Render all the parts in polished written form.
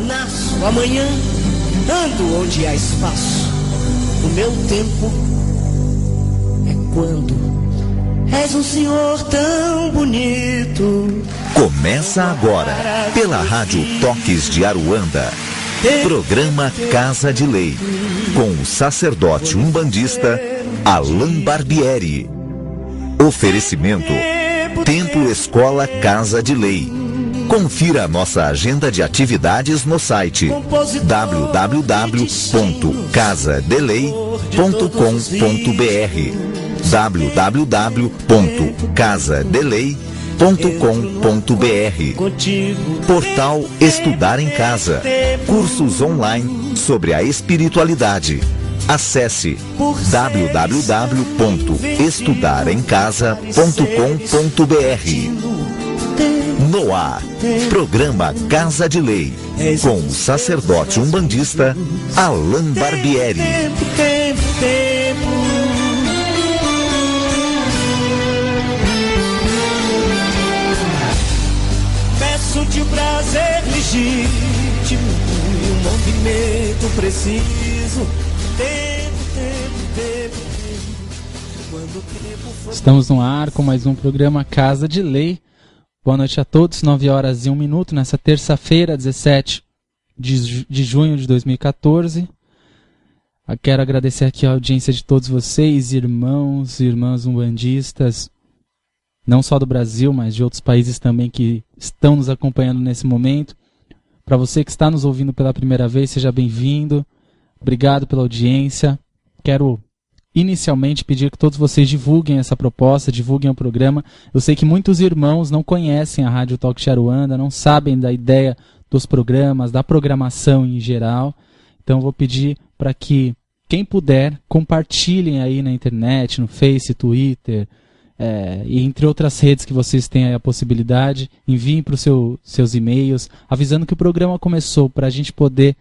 nasço amanhã, ando onde há espaço. O meu tempo é quando és um senhor tão bonito. Começa agora, pela Rádio Toques de Aruanda, programa Casa de Lei, com o sacerdote umbandista Alain Barbieri. Oferecimento Templo Escola Casa de Lei. Confira a nossa agenda de atividades no site www.casadelei.com.br www.casadelei.com.br. Portal Estudar em Casa. Cursos online sobre a espiritualidade. Acesse www.estudaremcasa.com.br. No ar, programa Casa de Lei, com o sacerdote umbandista Alain Barbieri. De prazer legítimo e um movimento preciso. Tempo. Quando o tempo for... Estamos no ar com mais um programa Casa de Lei. Boa noite a todos, 9h01 nessa terça-feira, 17 de junho de 2014. Eu quero agradecer aqui a audiência de todos vocês, irmãos e irmãs umbandistas, não só do Brasil, mas de outros países também que estão nos acompanhando nesse momento. Para você que está nos ouvindo pela primeira vez, seja bem-vindo. Obrigado pela audiência. Quero inicialmente pedir que todos vocês divulguem essa proposta, divulguem o programa. Eu sei que muitos irmãos não conhecem a Rádio Toques de Aruanda, não sabem da ideia dos programas, da programação em geral. Então eu vou pedir para que quem puder compartilhem aí na internet, no Face, Twitter, e entre outras redes que vocês têm aí a possibilidade, enviem para os seus e-mails, avisando que o programa começou, para a gente poder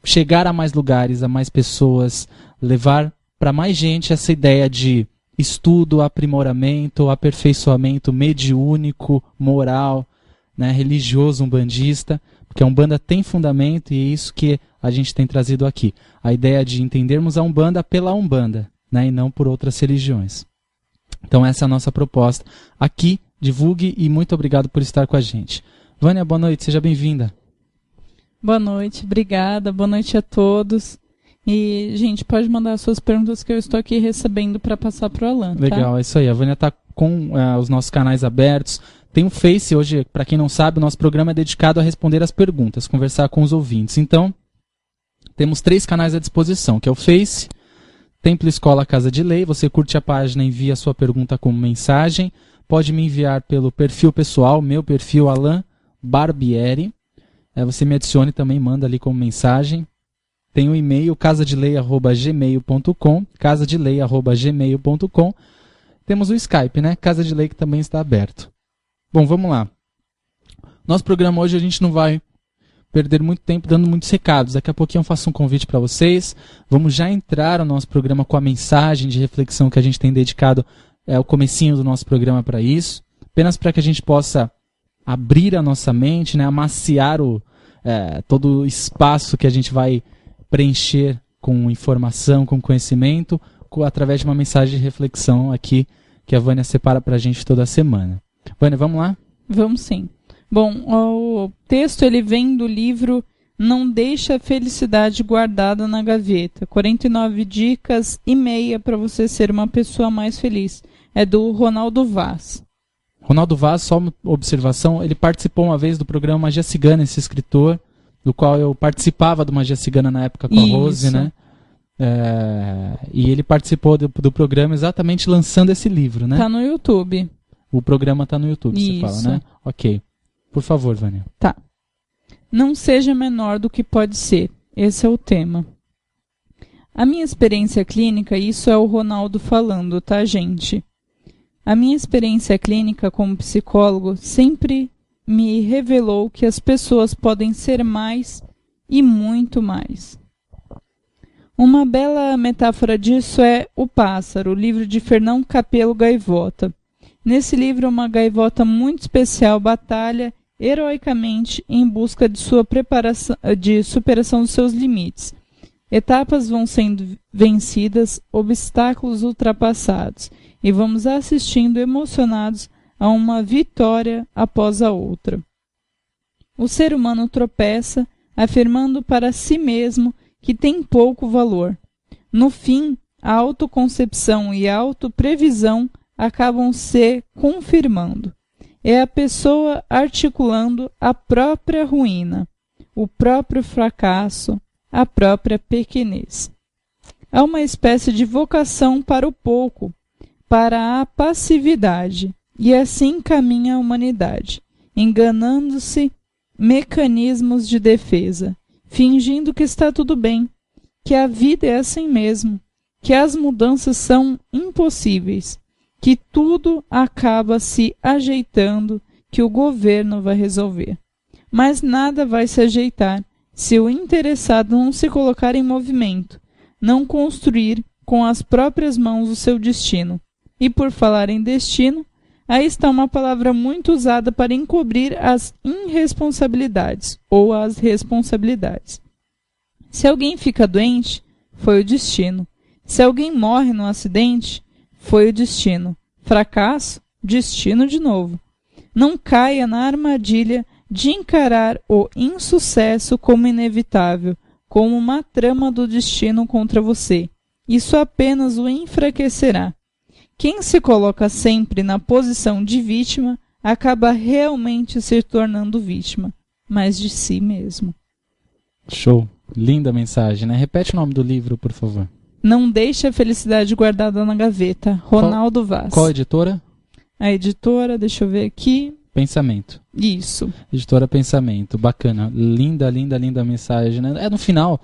chegar a mais lugares, a mais pessoas, levar para mais gente essa ideia de estudo, aprimoramento, aperfeiçoamento mediúnico, moral, né, religioso, umbandista, porque a Umbanda tem fundamento e é isso que a gente tem trazido aqui. A ideia de entendermos a Umbanda pela Umbanda, né, e não por outras religiões. Então essa é a nossa proposta. Aqui, divulgue e muito obrigado por estar com a gente. Vânia, boa noite, seja bem-vinda. Boa noite, obrigada, boa noite a todos. E, gente, pode mandar suas perguntas que eu estou aqui recebendo para passar para o Alain, tá? Legal, é isso aí. A Vânia está com os nossos canais abertos. Tem o Face hoje, para quem não sabe, o nosso programa é dedicado a responder as perguntas, conversar com os ouvintes. Então, temos 3 canais à disposição, que é o Face, Templo Escola Casa de Lei. Você curte a página, envia a sua pergunta como mensagem. Pode me enviar pelo perfil pessoal, meu perfil Alain Barbieri. Você me adicione também, manda ali como mensagem. Tem o e-mail casadelei@gmail.com, casadelei@gmail.com. Temos o Skype, né? Casa de Lei, que também está aberto. Bom, vamos lá. Nosso programa hoje a gente não vai perder muito tempo dando muitos recados. Daqui a pouquinho eu faço um convite para vocês. Vamos já entrar no nosso programa com a mensagem de reflexão que a gente tem dedicado o comecinho do nosso programa para isso. Apenas para que a gente possa abrir a nossa mente, né, amaciar todo o espaço que a gente vai preencher com informação, com conhecimento, através de uma mensagem de reflexão aqui que a Vânia separa para a gente toda semana. Vânia, vamos lá? Vamos sim. Bom, o texto ele vem do livro Não Deixe a Felicidade Guardada na Gaveta. 49 dicas e meia para você ser uma pessoa mais feliz. É do Ronaldo Vaz. Ronaldo Vaz, só uma observação, ele participou uma vez do programa Magia Cigana, esse escritor, do qual eu participava do Magia Cigana na época com a Rose, né? E ele participou do programa exatamente lançando esse livro, né? Tá no YouTube. O programa tá no YouTube, você fala, né? Ok. Por favor, Vânia. Tá. Não seja menor do que pode ser. Esse é o tema. A minha experiência clínica, isso é o Ronaldo falando, tá, gente? A minha experiência clínica como psicólogo sempre me revelou que as pessoas podem ser mais e muito mais. Uma bela metáfora disso é O Pássaro, o livro de Fernão Capelo Gaivota. Nesse livro, uma gaivota muito especial batalha heroicamente em busca de de superação dos seus limites. Etapas vão sendo vencidas, obstáculos ultrapassados, e vamos assistindo emocionados a uma vitória após a outra. O ser humano tropeça, afirmando para si mesmo que tem pouco valor. No fim, a autoconcepção e a autoprevisão acabam se confirmando. É a pessoa articulando a própria ruína, o próprio fracasso, a própria pequenez. Há uma espécie de vocação para o pouco, para a passividade, e assim caminha a humanidade, enganando-se mecanismos de defesa, fingindo que está tudo bem, que a vida é assim mesmo, que as mudanças são impossíveis, que tudo acaba se ajeitando, que o governo vai resolver. Mas nada vai se ajeitar se o interessado não se colocar em movimento, não construir com as próprias mãos o seu destino. E por falar em destino, aí está uma palavra muito usada para encobrir as irresponsabilidades ou as responsabilidades. Se alguém fica doente, foi o destino. Se alguém morre num acidente, foi o destino. Fracasso, destino de novo. Não caia na armadilha de encarar o insucesso como inevitável, como uma trama do destino contra você. Isso apenas o enfraquecerá. Quem se coloca sempre na posição de vítima acaba realmente se tornando vítima, mas de si mesmo. Show. Linda mensagem, né? Repete o nome do livro, por favor. Não deixe a felicidade guardada na gaveta. Ronaldo Vaz. Qual editora? A editora, deixa eu ver aqui. Pensamento. Isso. Editora Pensamento. Bacana. Linda, linda, linda mensagem, né? No final,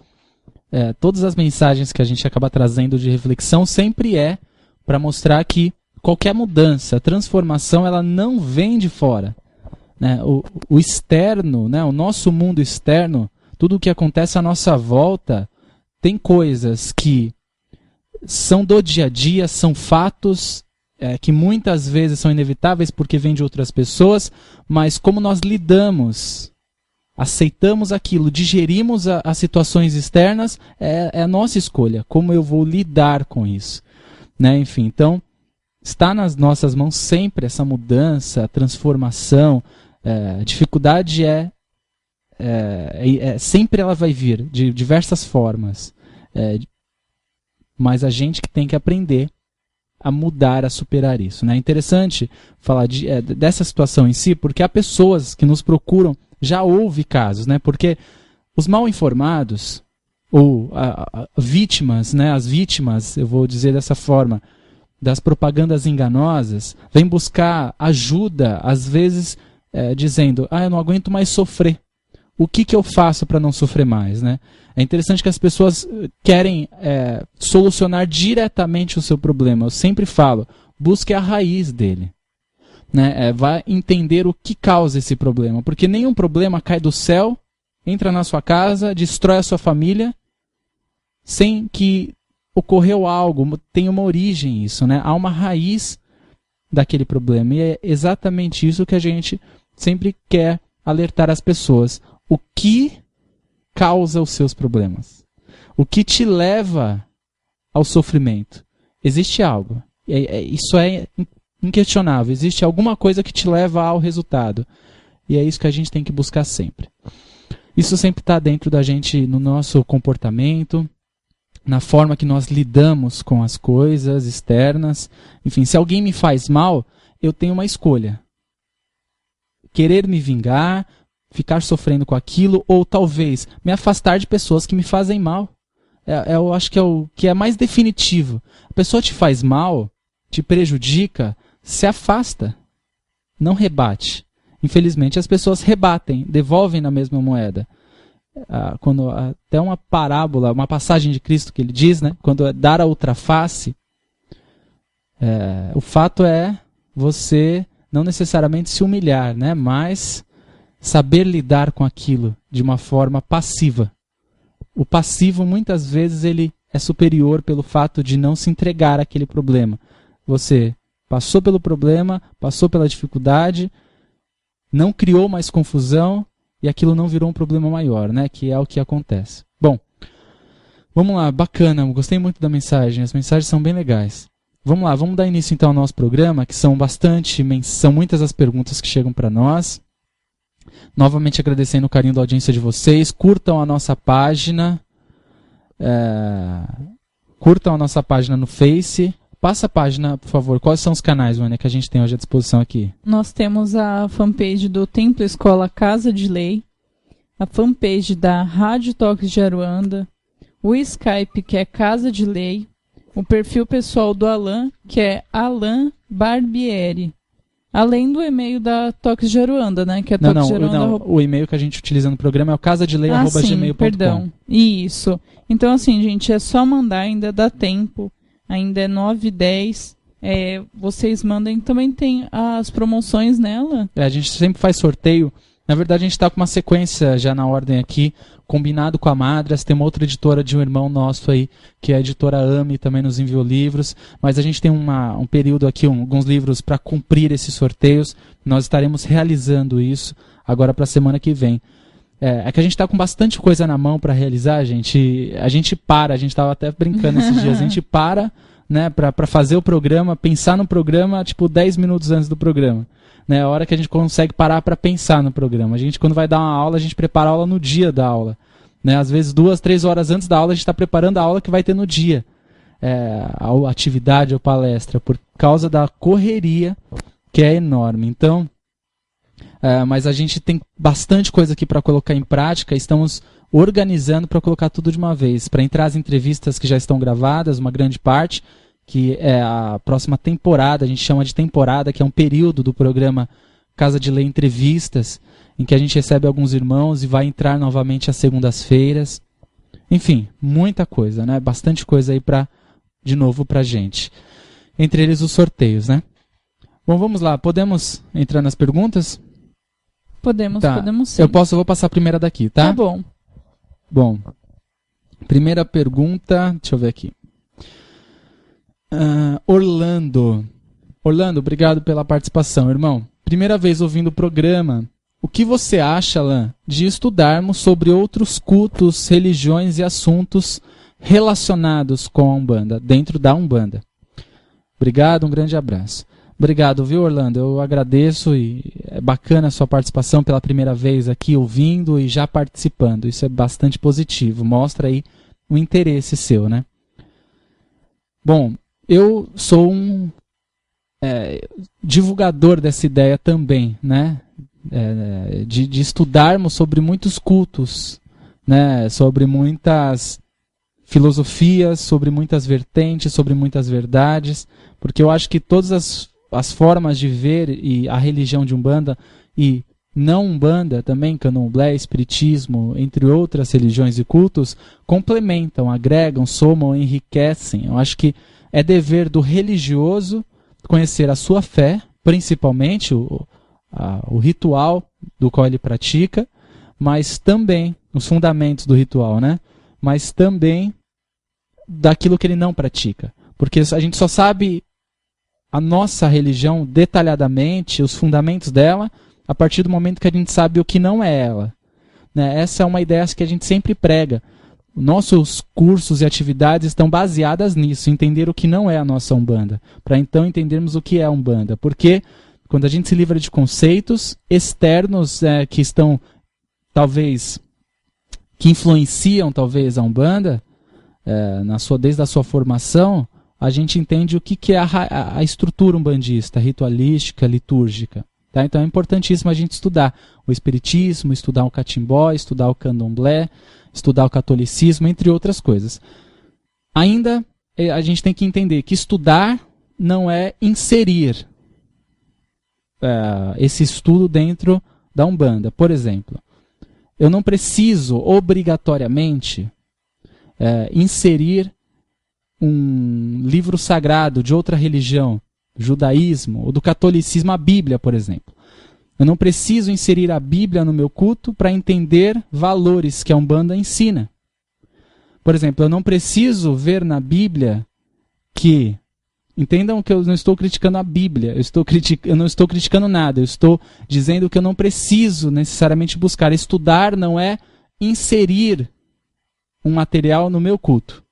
todas as mensagens que a gente acaba trazendo de reflexão sempre é para mostrar que qualquer mudança, transformação, ela não vem de fora. Né? O externo, né? O nosso mundo externo, tudo o que acontece à nossa volta, tem coisas que são do dia a dia, são fatos que muitas vezes são inevitáveis porque vêm de outras pessoas, mas como nós lidamos, aceitamos aquilo, digerimos as situações externas, é a nossa escolha, como eu vou lidar com isso. Né? Enfim, então, está nas nossas mãos sempre essa mudança, transformação, a dificuldade sempre ela vai vir de diversas formas, mas a gente que tem que aprender a mudar, a superar isso. Né? É interessante falar dessa situação em si, porque há pessoas que nos procuram, já houve casos, né? Porque os mal informados, ou vítimas, né? As vítimas, eu vou dizer dessa forma, das propagandas enganosas, vêm buscar ajuda, às vezes dizendo, eu não aguento mais sofrer. O que eu faço para não sofrer mais? Né? É interessante que as pessoas querem solucionar diretamente o seu problema. Eu sempre falo, busque a raiz dele. Né? Vai entender o que causa esse problema. Porque nenhum problema cai do céu, entra na sua casa, destrói a sua família, sem que ocorreu algo, tem uma origem isso. Né? Há uma raiz daquele problema. E é exatamente isso que a gente sempre quer alertar as pessoas. O que causa os seus problemas? O que te leva ao sofrimento? Existe algo. Isso é inquestionável. Existe alguma coisa que te leva ao resultado. E é isso que a gente tem que buscar sempre. Isso sempre está dentro da gente, no nosso comportamento, na forma que nós lidamos com as coisas externas. Enfim, se alguém me faz mal, eu tenho uma escolha. Querer me vingar, ficar sofrendo com aquilo, ou talvez me afastar de pessoas que me fazem mal. Eu acho que é o que é mais definitivo. A pessoa te faz mal, te prejudica, se afasta, não rebate. Infelizmente as pessoas rebatem, devolvem na mesma moeda. Até uma parábola, uma passagem de Cristo que ele diz, né, quando é dar a outra face, o fato é você não necessariamente se humilhar, né, mas saber lidar com aquilo de uma forma passiva. O passivo, muitas vezes, ele é superior pelo fato de não se entregar àquele problema. Você passou pelo problema, passou pela dificuldade, não criou mais confusão e aquilo não virou um problema maior, né? Que é o que acontece. Bom, vamos lá, bacana, gostei muito da mensagem, as mensagens são bem legais. Vamos lá, vamos dar início então ao nosso programa, que são muitas as perguntas que chegam para nós. Novamente agradecendo o carinho da audiência de vocês, curtam a nossa página, no Face. Passa a página, por favor. Quais são os canais, Vânia, que a gente tem hoje à disposição aqui? Nós temos a fanpage do Templo Escola Casa de Lei, a fanpage da Rádio Toques de Aruanda, o Skype, que é Casa de Lei, o perfil pessoal do Alan, que é Alan Barbieri. Além do e-mail da Toques de Aruanda, né? Que é o e-mail que a gente utiliza no programa é o casadelei@gmail.com. Perdão. Isso. Então, assim, gente, é só mandar, ainda dá tempo. Ainda é 9h10. Vocês mandem. Também tem as promoções nela. A gente sempre faz sorteio. Na verdade, a gente está com uma sequência já na ordem aqui, combinado com a Madras. Tem uma outra editora de um irmão nosso aí, que é a editora AME, também nos enviou livros. Mas a gente tem um período aqui, alguns livros para cumprir esses sorteios. Nós estaremos realizando isso agora para a semana que vem. É que a gente está com bastante coisa na mão para realizar, a gente estava até brincando esses dias, a gente para, né, para fazer o programa, pensar no programa, tipo 10 minutos antes do programa. Né, a hora que a gente consegue parar para pensar no programa. A gente, quando vai dar uma aula, a gente prepara a aula no dia da aula. Né, às vezes 2, 3 horas antes da aula, a gente está preparando a aula que vai ter no dia. A atividade ou palestra, por causa da correria, que é enorme. Então... mas a gente tem bastante coisa aqui para colocar em prática, estamos organizando para colocar tudo de uma vez, para entrar as entrevistas que já estão gravadas, uma grande parte, que é a próxima temporada, a gente chama de temporada, que é um período do programa Casa de Lei Entrevistas, em que a gente recebe alguns irmãos e vai entrar novamente às segundas-feiras. Enfim, muita coisa, né? Bastante coisa aí de novo para a gente. Entre eles os sorteios, né? Bom, vamos lá, podemos entrar nas perguntas? Podemos sim. Eu vou passar a primeira daqui, tá? Tá bom. Bom, primeira pergunta, deixa eu ver aqui. Orlando, obrigado pela participação, irmão. Primeira vez ouvindo o programa. O que você acha, Alan, de estudarmos sobre outros cultos, religiões e assuntos relacionados com a Umbanda, dentro da Umbanda? Obrigado, um grande abraço. Obrigado, viu, Orlando? Eu agradeço e é bacana a sua participação pela primeira vez aqui, ouvindo e já participando. Isso é bastante positivo, mostra aí o interesse seu, né? Bom, eu sou um divulgador dessa ideia também, né? De estudarmos sobre muitos cultos, né? Sobre muitas filosofias, sobre muitas vertentes, sobre muitas verdades, porque eu acho que todas as formas de ver e a religião de Umbanda e não Umbanda também, Candomblé, Espiritismo, entre outras religiões e cultos, complementam, agregam, somam, enriquecem. Eu acho que é dever do religioso conhecer a sua fé, principalmente o ritual do qual ele pratica, mas também os fundamentos do ritual, né? Mas também daquilo que ele não pratica. Porque a gente só sabe a nossa religião detalhadamente, os fundamentos dela, a partir do momento que a gente sabe o que não é ela. Né? Essa é uma ideia que a gente sempre prega. Nossos cursos e atividades estão baseadas nisso, entender o que não é a nossa Umbanda, para então entendermos o que é a Umbanda. Porque quando a gente se livra de conceitos externos que estão, talvez, que influenciam talvez a Umbanda, desde a sua formação, a gente entende o que é a estrutura umbandista, ritualística, litúrgica. Tá? Então é importantíssimo a gente estudar o espiritismo, estudar o catimbó, estudar o candomblé, estudar o catolicismo, entre outras coisas. Ainda a gente tem que entender que estudar não é inserir esse estudo dentro da Umbanda. Por exemplo, eu não preciso obrigatoriamente inserir um livro sagrado de outra religião, do judaísmo ou do catolicismo, a Bíblia, por exemplo. Eu não preciso inserir a Bíblia no meu culto para entender valores que a Umbanda ensina. Por exemplo, eu não preciso ver na Bíblia que Entendam que eu não estou criticando a Bíblia, eu não estou criticando nada, eu estou dizendo que eu não preciso necessariamente buscar. Estudar não é inserir um material no meu culto.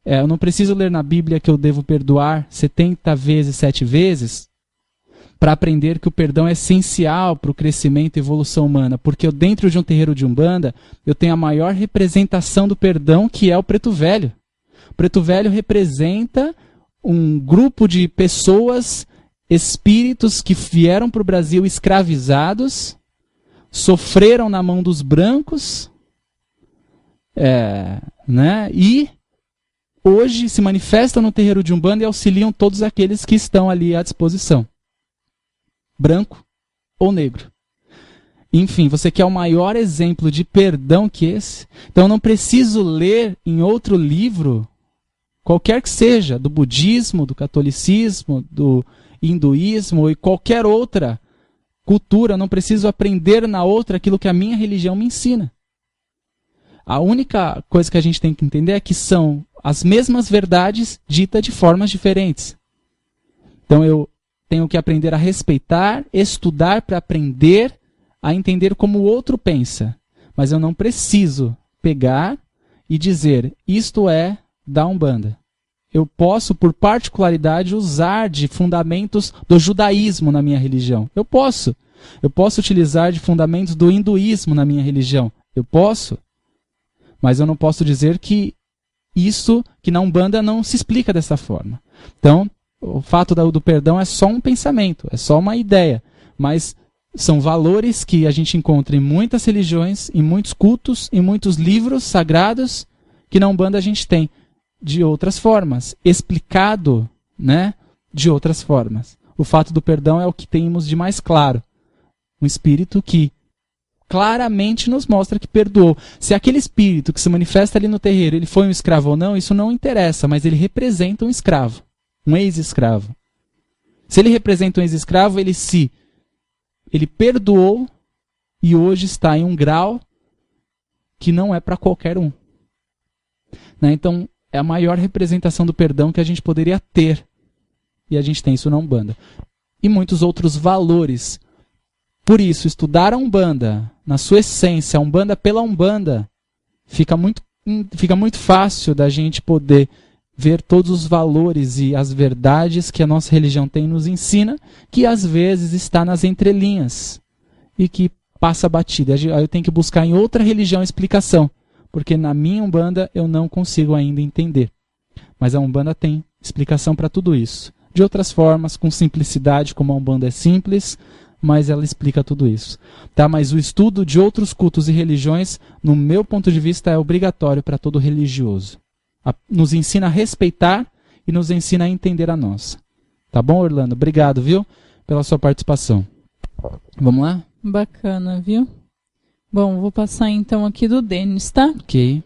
Eu não preciso ler na Bíblia que eu devo perdoar 70 vezes, 7 vezes, para aprender que o perdão é essencial para o crescimento e evolução humana, porque dentro de um terreiro de Umbanda, eu tenho a maior representação do perdão, que é o Preto Velho. O Preto Velho representa um grupo de pessoas, espíritos que vieram para o Brasil escravizados, sofreram na mão dos brancos, e hoje se manifestam no terreiro de Umbanda e auxiliam todos aqueles que estão ali à disposição. Branco ou negro. Enfim, você quer o maior exemplo de perdão que esse? Então eu não preciso ler em outro livro, qualquer que seja, do budismo, do catolicismo, do hinduísmo e qualquer outra cultura, eu não preciso aprender na outra aquilo que a minha religião me ensina. A única coisa que a gente tem que entender é que são as mesmas verdades ditas de formas diferentes. Então eu tenho que aprender a respeitar, estudar para aprender a entender como o outro pensa. Mas eu não preciso pegar e dizer, isto é da Umbanda. Eu posso, por particularidade, usar de fundamentos do judaísmo na minha religião. Eu posso. Eu posso utilizar de fundamentos do hinduísmo na minha religião. Eu posso. Mas eu não posso dizer que que na Umbanda não se explica dessa forma. Então, o fato do perdão é só um pensamento, é só uma ideia. Mas são valores que a gente encontra em muitas religiões, em muitos cultos, em muitos livros sagrados, que na Umbanda a gente tem de outras formas, explicado, de outras formas. O fato do perdão é o que temos de mais claro. Um espírito que claramente nos mostra que perdoou. Se aquele espírito que se manifesta ali no terreiro, ele foi um escravo ou não, isso não interessa, mas ele representa um escravo, um ex-escravo. Se ele representa um ex-escravo, ele perdoou e hoje está em um grau que não é para qualquer um. Então, é a maior representação do perdão que a gente poderia ter. E a gente tem isso na Umbanda. E muitos outros valores. Por isso, estudar a Umbanda, na sua essência, a Umbanda pela Umbanda, fica muito fácil da gente poder ver todos os valores e as verdades que a nossa religião tem nos ensina, que às vezes está nas entrelinhas e que passa batida. Aí eu tenho que buscar em outra religião explicação, porque na minha Umbanda eu não consigo ainda entender. Mas a Umbanda tem explicação para tudo isso. De outras formas, com simplicidade, como a Umbanda é simples, mas ela explica tudo isso. Tá? Mas o estudo de outros cultos e religiões, no meu ponto de vista, é obrigatório para todo religioso. Nos ensina a respeitar e nos ensina a entender a nossa. Tá bom, Orlando? Obrigado, viu? Pela sua participação. Vamos lá? Bacana, viu? Bom, vou passar então aqui do Denis, tá? Ok.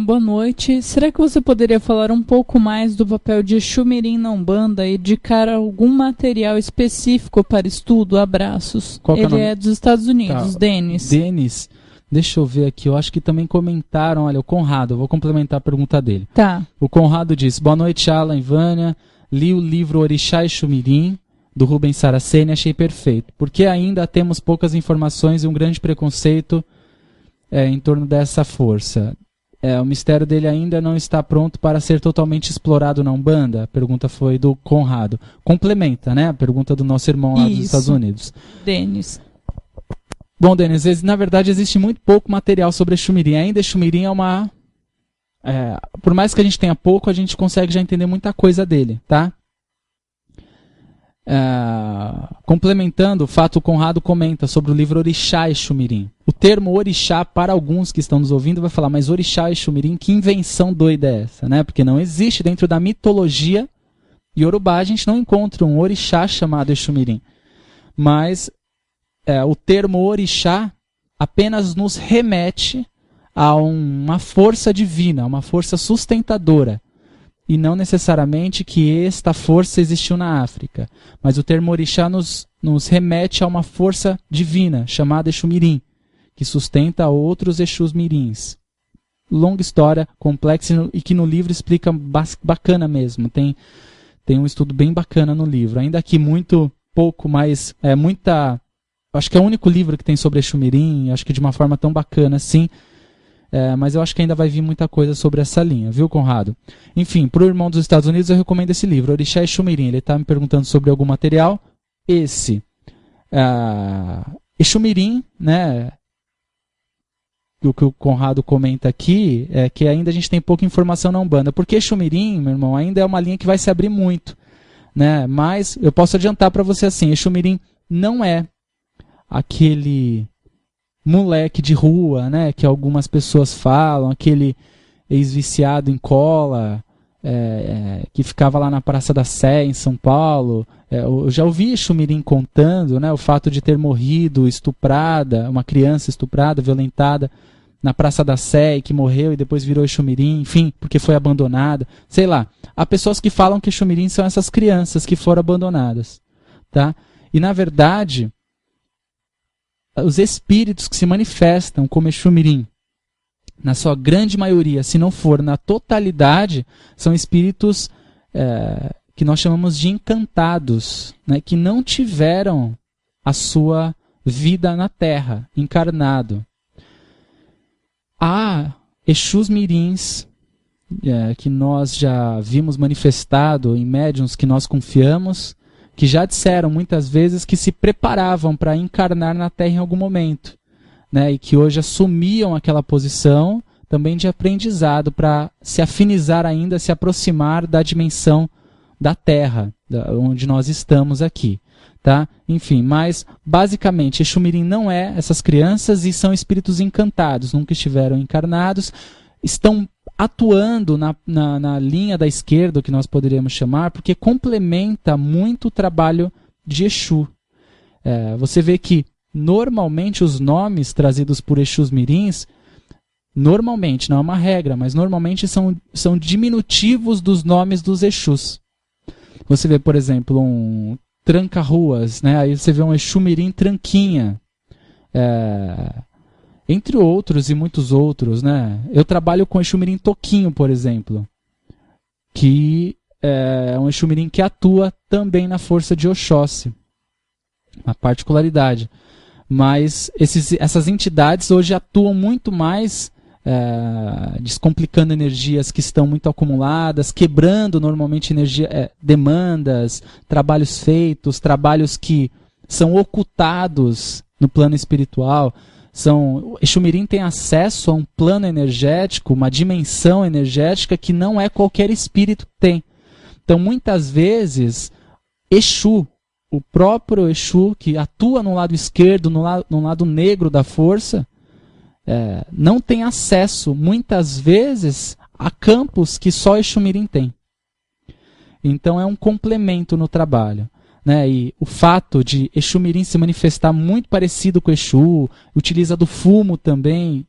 Boa noite. Será que você poderia falar um pouco mais do papel de Exu Mirim na Umbanda e indicar algum material específico para estudo? Abraços. Qual que é o nome? É dos Estados Unidos, Tá. Denis. Denis, deixa eu ver aqui. Eu acho que também comentaram. Olha, o Conrado, eu vou complementar a pergunta dele. Tá. O Conrado diz: boa noite, Alan e Vânia. Li o livro Orixá Exu Mirim, do Rubens Saraceni, e achei perfeito. Porque ainda temos poucas informações e um grande preconceito em torno dessa força. O mistério dele ainda não está pronto para ser totalmente explorado na Umbanda? A pergunta foi do Conrado. Complementa, né? A pergunta do nosso irmão lá dos Isso. Estados Unidos. Denis. Bom, Denis, na verdade existe muito pouco material sobre Exu Mirim. Ainda Exu Mirim é uma... por mais que a gente tenha pouco, a gente consegue já entender muita coisa dele, tá? Complementando, o fato, o Conrado comenta sobre o livro Orixá Exu Mirim. O termo orixá, para alguns que estão nos ouvindo, vai falar, mas Orixá Exu Mirim, que invenção doida é essa, né? Porque não existe dentro da mitologia iorubá, a gente não encontra um orixá chamado Exu Mirim. Mas o termo orixá apenas nos remete a uma força divina, uma força sustentadora. E não necessariamente que esta força existiu na África. Mas o termo orixá nos remete a uma força divina, chamada Exu Mirim, que sustenta outros Exus Mirins. longa história, complexa, e que no livro explica bacana mesmo. Tem um estudo bem bacana no livro. Ainda aqui muito pouco, mas acho que é o único livro que tem sobre Exu Mirim, acho que de uma forma tão bacana assim. Mas eu acho que ainda vai vir muita coisa sobre essa linha, viu, Conrado? Enfim, para o irmão dos Estados Unidos eu recomendo esse livro, Orixá Exu Mirim. Ele está me perguntando sobre algum material. Esse Exu Mirim, né? O que o Conrado comenta aqui é que ainda a gente tem pouca informação na Umbanda. Porque Exu Mirim, meu irmão, ainda é uma linha que vai se abrir muito, né? Mas eu posso adiantar para você assim, Exu Mirim não é aquele moleque de rua, né, que algumas pessoas falam, aquele ex-viciado em cola, que ficava lá na Praça da Sé, em São Paulo. Eu já ouvi Exu Mirim contando, né, o fato de ter morrido estuprada, uma criança estuprada, violentada, na Praça da Sé, e que morreu e depois virou Exu Mirim, enfim, porque foi abandonada. Sei lá. Há pessoas que falam que Exu Mirim são essas crianças que foram abandonadas. Tá? E, na verdade, os espíritos que se manifestam como Exu Mirim, na sua grande maioria, se não for na totalidade, são espíritos que nós chamamos de encantados, né, que não tiveram a sua vida na Terra, encarnado. Há Exus Mirins que nós já vimos manifestado em médiuns que nós confiamos, que já disseram muitas vezes que se preparavam para encarnar na Terra em algum momento, né, e que hoje assumiam aquela posição também de aprendizado para se afinizar ainda, se aproximar da dimensão da Terra, onde nós estamos aqui. Tá? Enfim, mas basicamente Exu Mirim não é essas crianças e são espíritos encantados, nunca estiveram encarnados, estão atuando na linha da esquerda, o que nós poderíamos chamar, porque complementa muito o trabalho de Exu. Você vê que normalmente os nomes trazidos por Exus Mirins, normalmente, não é uma regra, mas normalmente são diminutivos dos nomes dos Exus. Você vê, por exemplo, um Tranca-Ruas, né? Aí você vê um Exu Mirim Tranquinha, entre outros e muitos outros, né? Eu trabalho com Exu Mirim Toquinho, por exemplo, que é um Exu Mirim que atua também na força de Oxóssi, uma particularidade. Mas essas entidades hoje atuam muito mais descomplicando energias que estão muito acumuladas, quebrando normalmente demandas, trabalhos feitos, trabalhos que são ocultados no plano espiritual. Exu Mirim tem acesso a um plano energético, uma dimensão energética que não é qualquer espírito que tem. Então, muitas vezes, Exu, o próprio Exu, que atua no lado esquerdo, no lado negro da força, não tem acesso, muitas vezes, a campos que só Exu Mirim tem. Então, é um complemento no trabalho. Né? E o fato de Exu Mirim se manifestar muito parecido com Exu, utiliza do fumo também,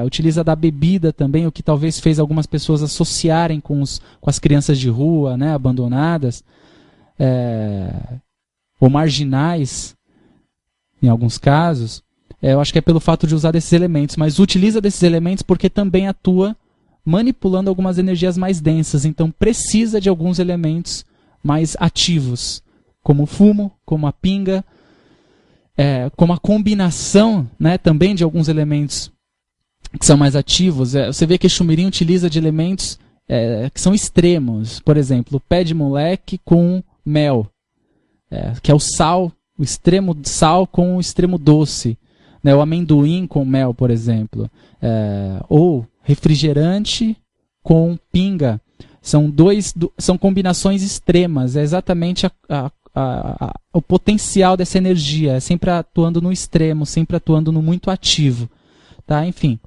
utiliza da bebida também, o que talvez fez algumas pessoas associarem com as crianças de rua, né, abandonadas, ou marginais, em alguns casos. Eu acho que é pelo fato de usar desses elementos, mas utiliza desses elementos porque também atua manipulando algumas energias mais densas, então precisa de alguns elementos mais ativos, como o fumo, como a pinga, como a combinação, né, também de alguns elementos que são mais ativos. Você vê que Exu Mirim utiliza de elementos que são extremos, por exemplo, o pé de moleque com mel, que é o sal, o extremo sal com o extremo doce, né, o amendoim com mel, por exemplo, ou refrigerante com pinga. São combinações extremas, é exatamente o potencial dessa energia, é sempre atuando no extremo, sempre atuando no muito ativo. Tá? Enfim,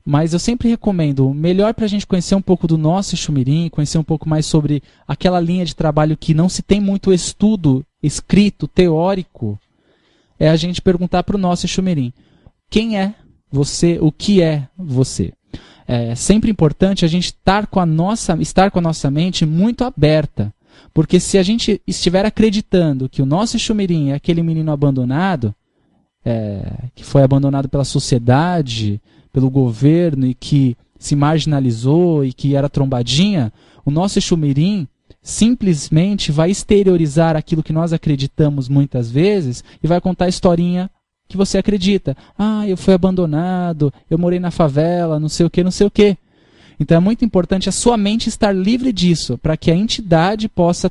mas eu sempre recomendo, melhor para a gente conhecer um pouco do nosso Exu Mirim, conhecer um pouco mais sobre aquela linha de trabalho que não se tem muito estudo escrito, teórico, é a gente perguntar para o nosso Exu Mirim: quem é você, o que é você? É sempre importante a gente estar com a nossa mente muito aberta, porque se a gente estiver acreditando que o nosso Exu Mirim é aquele menino abandonado, que foi abandonado pela sociedade, pelo governo, e que se marginalizou e que era trombadinha, o nosso Exu Mirim simplesmente vai exteriorizar aquilo que nós acreditamos muitas vezes e vai contar a historinha que você acredita. Ah, eu fui abandonado, eu morei na favela, não sei o que, não sei o que. Então é muito importante a sua mente estar livre disso, para que a entidade possa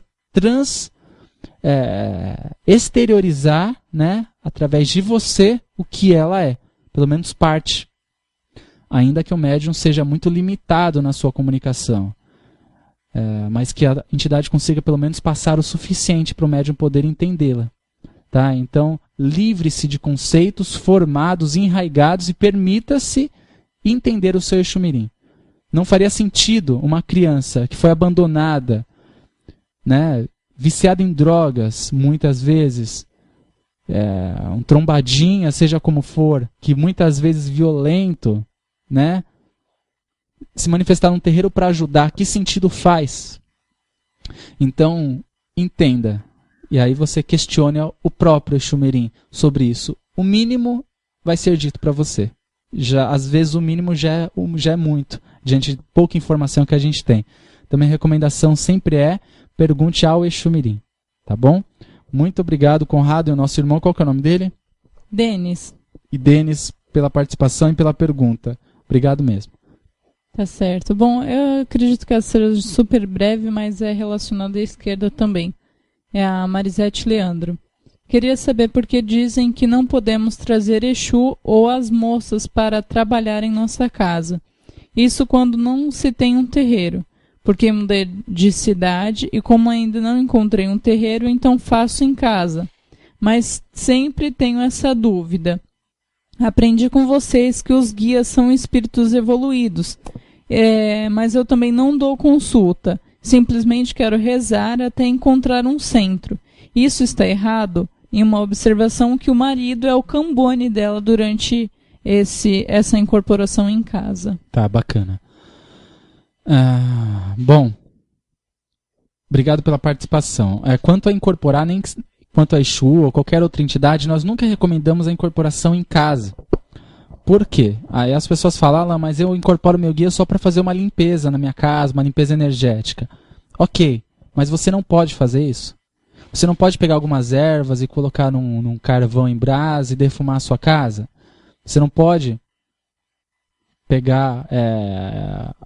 exteriorizar, né, através de você, o que ela é. Pelo menos parte. Ainda que o médium seja muito limitado na sua comunicação. Mas que a entidade consiga pelo menos passar o suficiente para o médium poder entendê-la. Tá? Então, livre-se de conceitos formados, enraigados e permita-se entender o seu Exu Mirim. Não faria sentido uma criança que foi abandonada, né, viciada em drogas, muitas vezes, um trombadinha, seja como for, que muitas vezes violento, né, se manifestar num terreiro para ajudar. Que sentido faz? Então, entenda. E aí você questione o próprio Exu Mirim sobre isso. O mínimo vai ser dito para você. Às vezes o mínimo já é muito, diante de pouca informação que a gente tem. Então minha recomendação sempre é: pergunte ao Exu Mirim. Tá bom? Muito obrigado, Conrado, e o nosso irmão. Qual que é o nome dele? Denis. E Denis, pela participação e pela pergunta. Obrigado mesmo. Tá certo. Bom, eu acredito que essa seja super breve, mas é relacionada à esquerda também. É a Marisete Leandro. Queria saber por que dizem que não podemos trazer Exu ou as moças para trabalhar em nossa casa. Isso quando não se tem um terreiro. Porque mudei de cidade e como ainda não encontrei um terreiro, então faço em casa. Mas sempre tenho essa dúvida. Aprendi com vocês que os guias são espíritos evoluídos. Mas eu também não dou consulta. Simplesmente quero rezar até encontrar um centro. Isso está errado? Em uma observação que o marido é o cambone dela durante essa incorporação em casa. Tá, bacana. Bom, obrigado pela participação. Quanto a incorporar, quanto a Exu ou qualquer outra entidade, nós nunca recomendamos a incorporação em casa. Por quê? Aí as pessoas falam, mas eu incorporo meu guia só para fazer uma limpeza na minha casa, uma limpeza energética. Ok, mas você não pode fazer isso. Você não pode pegar algumas ervas e colocar num carvão em brasa e defumar a sua casa. Você não pode pegar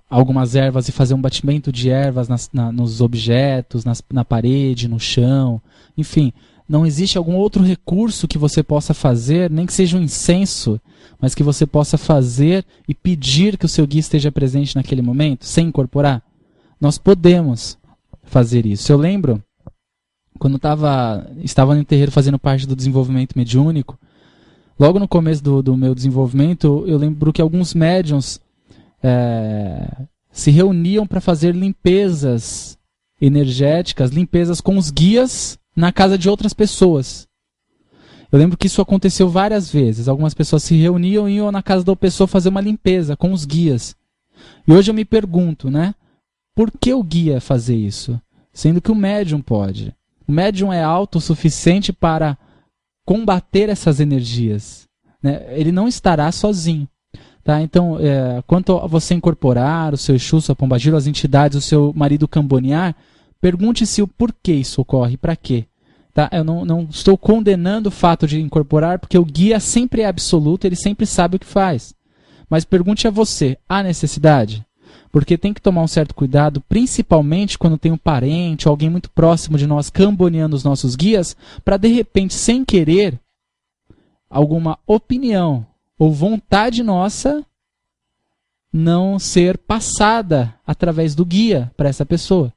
algumas ervas e fazer um batimento de ervas nos objetos, na parede, no chão. Enfim, não existe algum outro recurso que você possa fazer, nem que seja um incenso, mas que você possa fazer e pedir que o seu guia esteja presente naquele momento, sem incorporar. Nós podemos fazer isso. Eu lembro, quando estava no terreiro fazendo parte do desenvolvimento mediúnico, logo no começo do meu desenvolvimento, eu lembro que alguns médiuns se reuniam para fazer limpezas energéticas, limpezas com os guias na casa de outras pessoas. Eu lembro que isso aconteceu várias vezes. Algumas pessoas se reuniam e iam na casa da pessoa fazer uma limpeza com os guias. E hoje eu me pergunto, né? Por que o guia fazer isso? Sendo que o médium pode. O médium é autossuficiente para combater essas energias, né? Ele não estará sozinho. Tá? Então, quanto a você incorporar o seu Exu, sua pombagira, as entidades, o seu marido cambonear, pergunte-se o porquê isso ocorre, para quê. Tá? Eu não estou condenando o fato de incorporar, porque o guia sempre é absoluto, ele sempre sabe o que faz. Mas pergunte a você, há necessidade? Porque tem que tomar um certo cuidado, principalmente quando tem um parente ou alguém muito próximo de nós camboneando os nossos guias, para de repente, sem querer, alguma opinião ou vontade nossa não ser passada através do guia para essa pessoa.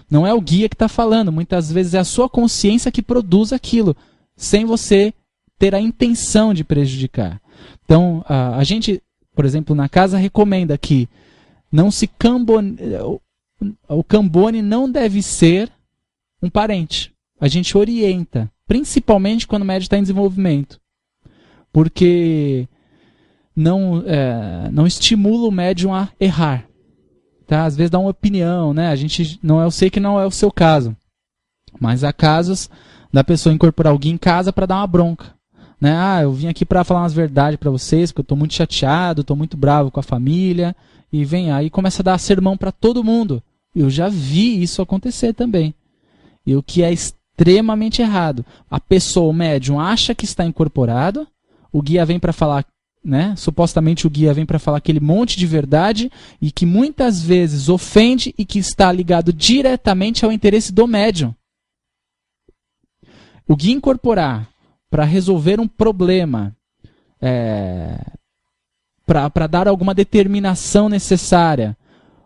Não é o guia que está falando, muitas vezes é a sua consciência que produz aquilo, sem você ter a intenção de prejudicar. Então, a gente, por exemplo, na casa recomenda que não se o cambone não deve ser um parente. A gente orienta, principalmente quando o médium está em desenvolvimento, porque não estimula o médium a errar. Tá? Às vezes dá uma opinião, né? Eu sei que não é o seu caso, mas há casos da pessoa incorporar alguém em casa para dar uma bronca. né? Ah, eu vim aqui para falar umas verdades para vocês, porque eu tô muito chateado, tô muito bravo com a família, e vem aí e começa a dar sermão para todo mundo. Eu já vi isso acontecer também. E o que é extremamente errado. A pessoa, o médium, acha que está incorporado, o guia vem para falar, né? Supostamente o guia vem para falar aquele monte de verdade e que muitas vezes ofende e que está ligado diretamente ao interesse do médium. O guia incorporar para resolver um problema, para dar alguma determinação necessária,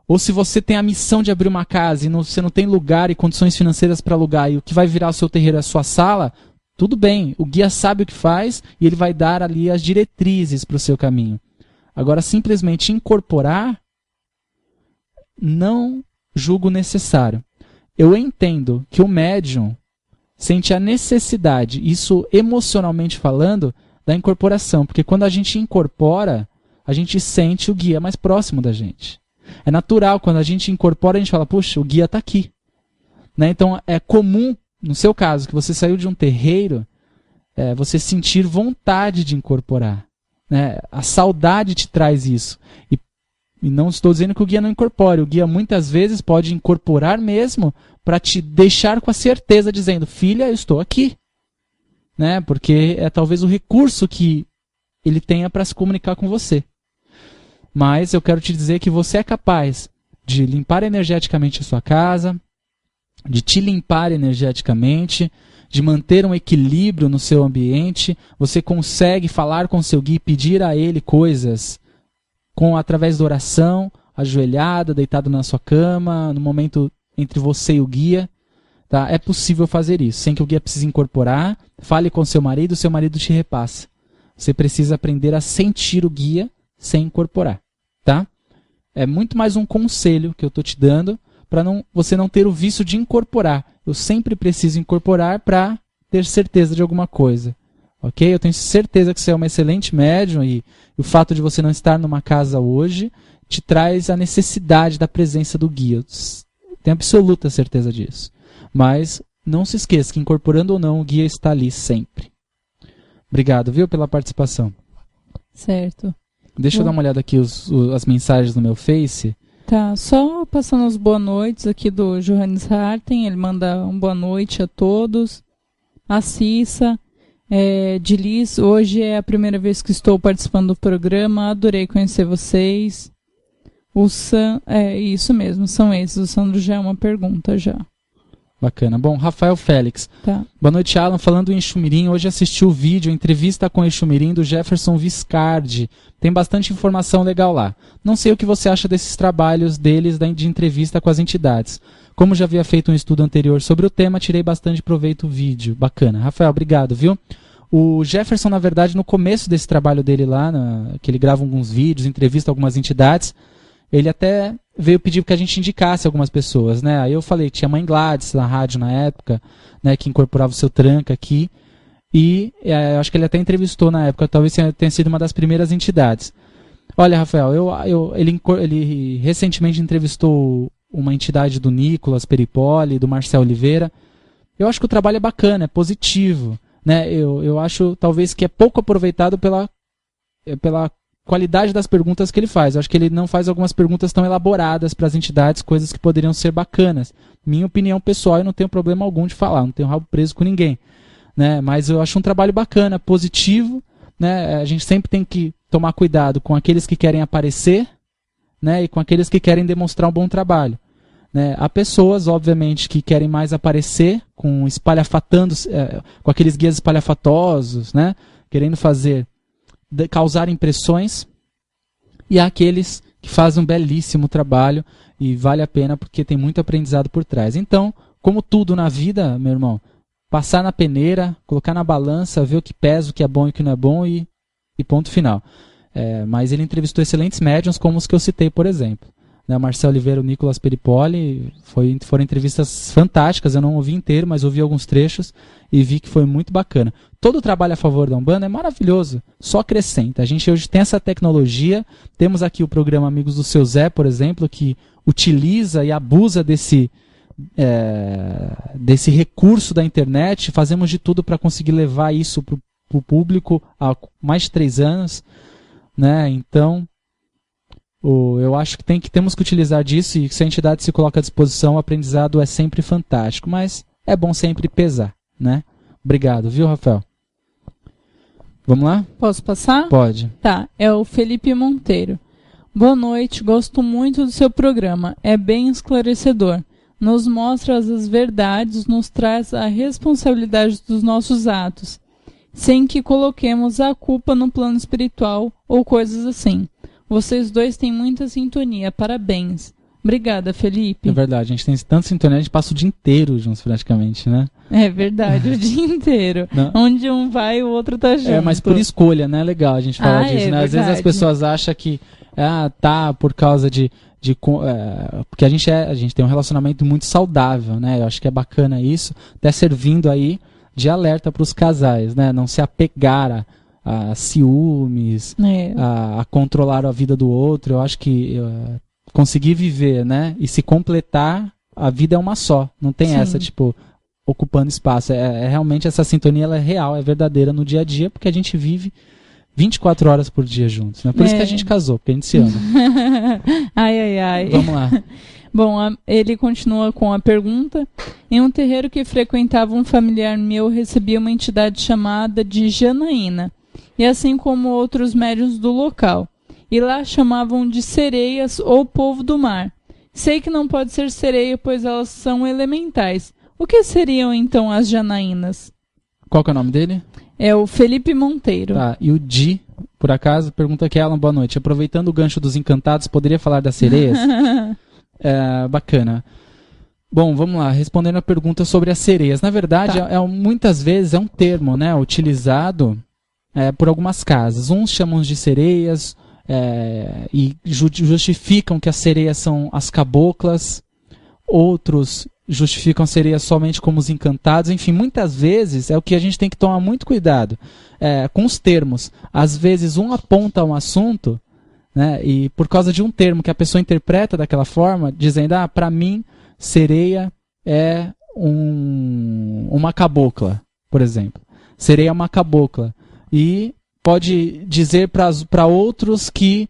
ou se você tem a missão de abrir uma casa e você não tem lugar e condições financeiras para alugar e o que vai virar o seu terreiro é a sua sala, tudo bem, o guia sabe o que faz e ele vai dar ali as diretrizes para o seu caminho. Agora, simplesmente incorporar, não julgo necessário. Eu entendo que o médium sente a necessidade, isso emocionalmente falando, da incorporação, porque quando a gente incorpora, a gente sente o guia mais próximo da gente. É natural, quando a gente incorpora, a gente fala, puxa, o guia está aqui. Né? Então, é comum, no seu caso, que você saiu de um terreiro, você sentir vontade de incorporar. Né? A saudade te traz isso. E não estou dizendo que o guia não incorpore. O guia, muitas vezes, pode incorporar mesmo para te deixar com a certeza, dizendo, filha, eu estou aqui. Né? Porque é talvez o recurso que ele tenha para se comunicar com você. Mas eu quero te dizer que você é capaz de limpar energeticamente a sua casa, de te limpar energeticamente, de manter um equilíbrio no seu ambiente. Você consegue falar com o seu guia e pedir a ele coisas através da oração, ajoelhada, deitado na sua cama, no momento entre você e o guia. Tá? É possível fazer isso, sem que o guia precise incorporar. Fale com seu marido te repassa. Você precisa aprender a sentir o guia sem incorporar, tá? É muito mais um conselho que eu estou te dando para você não ter o vício de incorporar. Eu sempre preciso incorporar para ter certeza de alguma coisa, ok? Eu tenho certeza que você é uma excelente médium e o fato de você não estar numa casa hoje te traz a necessidade da presença do guia. Eu tenho absoluta certeza disso. Mas não se esqueça que incorporando ou não, o guia está ali sempre. Obrigado, viu, pela participação. Certo. Deixa eu dar uma olhada aqui as mensagens no meu Face. Tá, só passando as boas noites aqui do Johannes Harten, ele manda uma boa noite a todos. A Cissa, de Liz, hoje é a primeira vez que estou participando do programa, adorei conhecer vocês. O Sam, isso mesmo, são esses, o Sandro já é uma pergunta já. Bacana. Bom, Rafael Félix. Tá. Boa noite, Alan. Falando em Exumirim, hoje assisti o vídeo, entrevista com Exumirim do Jefferson Viscardi. Tem bastante informação legal lá. Não sei o que você acha desses trabalhos deles de entrevista com as entidades. Como já havia feito um estudo anterior sobre o tema, tirei bastante proveito do vídeo. Bacana. Rafael, obrigado, viu? O Jefferson, na verdade, no começo desse trabalho dele lá, que ele grava alguns vídeos, entrevista algumas entidades, ele até veio pedir que a gente indicasse algumas pessoas, né? Aí eu falei, tinha a Mãe Gladys na rádio na época, né, que incorporava o seu tranca aqui, e eu acho que ele até entrevistou na época, talvez tenha sido uma das primeiras entidades. Olha, Rafael, ele recentemente entrevistou uma entidade do Nicolas Peripoli, do Marcel Oliveira. Eu acho que o trabalho é bacana, é positivo, né? Eu acho talvez que é pouco aproveitado pela qualidade das perguntas que ele faz. Eu acho que ele não faz algumas perguntas tão elaboradas para as entidades, coisas que poderiam ser bacanas. Minha opinião pessoal, eu não tenho problema algum de falar, não tenho rabo preso com ninguém. Né? Mas eu acho um trabalho bacana, positivo. Né? A gente sempre tem que tomar cuidado com aqueles que querem aparecer, né? E com aqueles que querem demonstrar um bom trabalho. Né? Há pessoas, obviamente, que querem mais aparecer com com aqueles guias espalhafatosos, né? Querendo causar impressões, e há aqueles que fazem um belíssimo trabalho e vale a pena porque tem muito aprendizado por trás. Então, como tudo na vida, meu irmão, passar na peneira, colocar na balança, ver o que pesa, o que é bom e o que não é bom e ponto final. Mas ele entrevistou excelentes médiuns como os que eu citei, por exemplo. Né, Marcel Oliveira, o Nicolas Peripoli, foram entrevistas fantásticas, eu não ouvi inteiro, mas ouvi alguns trechos e vi que foi muito bacana. Todo o trabalho a favor da Umbanda é maravilhoso, só acrescenta. A gente hoje tem essa tecnologia, temos aqui o programa Amigos do Seu Zé, por exemplo, que utiliza e abusa desse recurso da internet, fazemos de tudo para conseguir levar isso o público há mais de 3 anos, né? Então, eu acho que temos que utilizar disso, e se a entidade se coloca à disposição, o aprendizado é sempre fantástico, mas é bom sempre pesar, né? Obrigado, viu, Rafael? Vamos lá? Posso passar? Pode. Tá, é o Felipe Monteiro. Boa noite, gosto muito do seu programa, é bem esclarecedor. Nos mostra as verdades, nos traz a responsabilidade dos nossos atos, sem que coloquemos a culpa no plano espiritual ou coisas assim. Vocês dois têm muita sintonia, parabéns. Obrigada, Felipe. É verdade, a gente tem tanta sintonia, a gente passa o dia inteiro juntos praticamente, né? É verdade, o dia inteiro. Não. Onde um vai, o outro tá junto. Mas por escolha, né? É legal a gente falar disso, né? Às vezes as pessoas acham que tá por causa porque a gente tem um relacionamento muito saudável, né? Eu acho que é bacana isso, até servindo aí de alerta para os casais, né? Não se apegar a ciúmes, a controlar a vida do outro. Eu acho que conseguir viver, né? E se completar, a vida é uma só. Não tem essa, tipo, ocupando espaço. Realmente essa sintonia, ela é real, é verdadeira no dia a dia, porque a gente vive 24 horas por dia juntos, né? Por isso que a gente casou, porque a gente se ama. Ai. Vamos lá. Bom, ele continua com a pergunta. Em um terreiro que frequentava um familiar meu, recebia uma entidade chamada de Janaína, e assim como outros médiuns do local. E lá chamavam de sereias ou povo do mar. Sei que não pode ser sereia, pois elas são elementais. O que seriam então as Janaínas? Qual que é o nome dele? É o Felipe Monteiro. Tá, e o Di, por acaso, pergunta aqui, Alan, boa noite. Aproveitando o gancho dos encantados, poderia falar das sereias? Bacana. Bom, vamos lá, respondendo a pergunta sobre as sereias. Na verdade, muitas vezes é um termo, né, utilizado por algumas casas. Uns chamam de sereias e justificam que as sereias são as caboclas. Outros justificam as sereias somente como os encantados. Enfim, muitas vezes é o que a gente tem que tomar muito cuidado com os termos. Às vezes um aponta um assunto, né, e por causa de um termo que a pessoa interpreta daquela forma, dizendo, para mim, sereia é uma cabocla, por exemplo. Sereia é uma cabocla. E pode dizer para outros que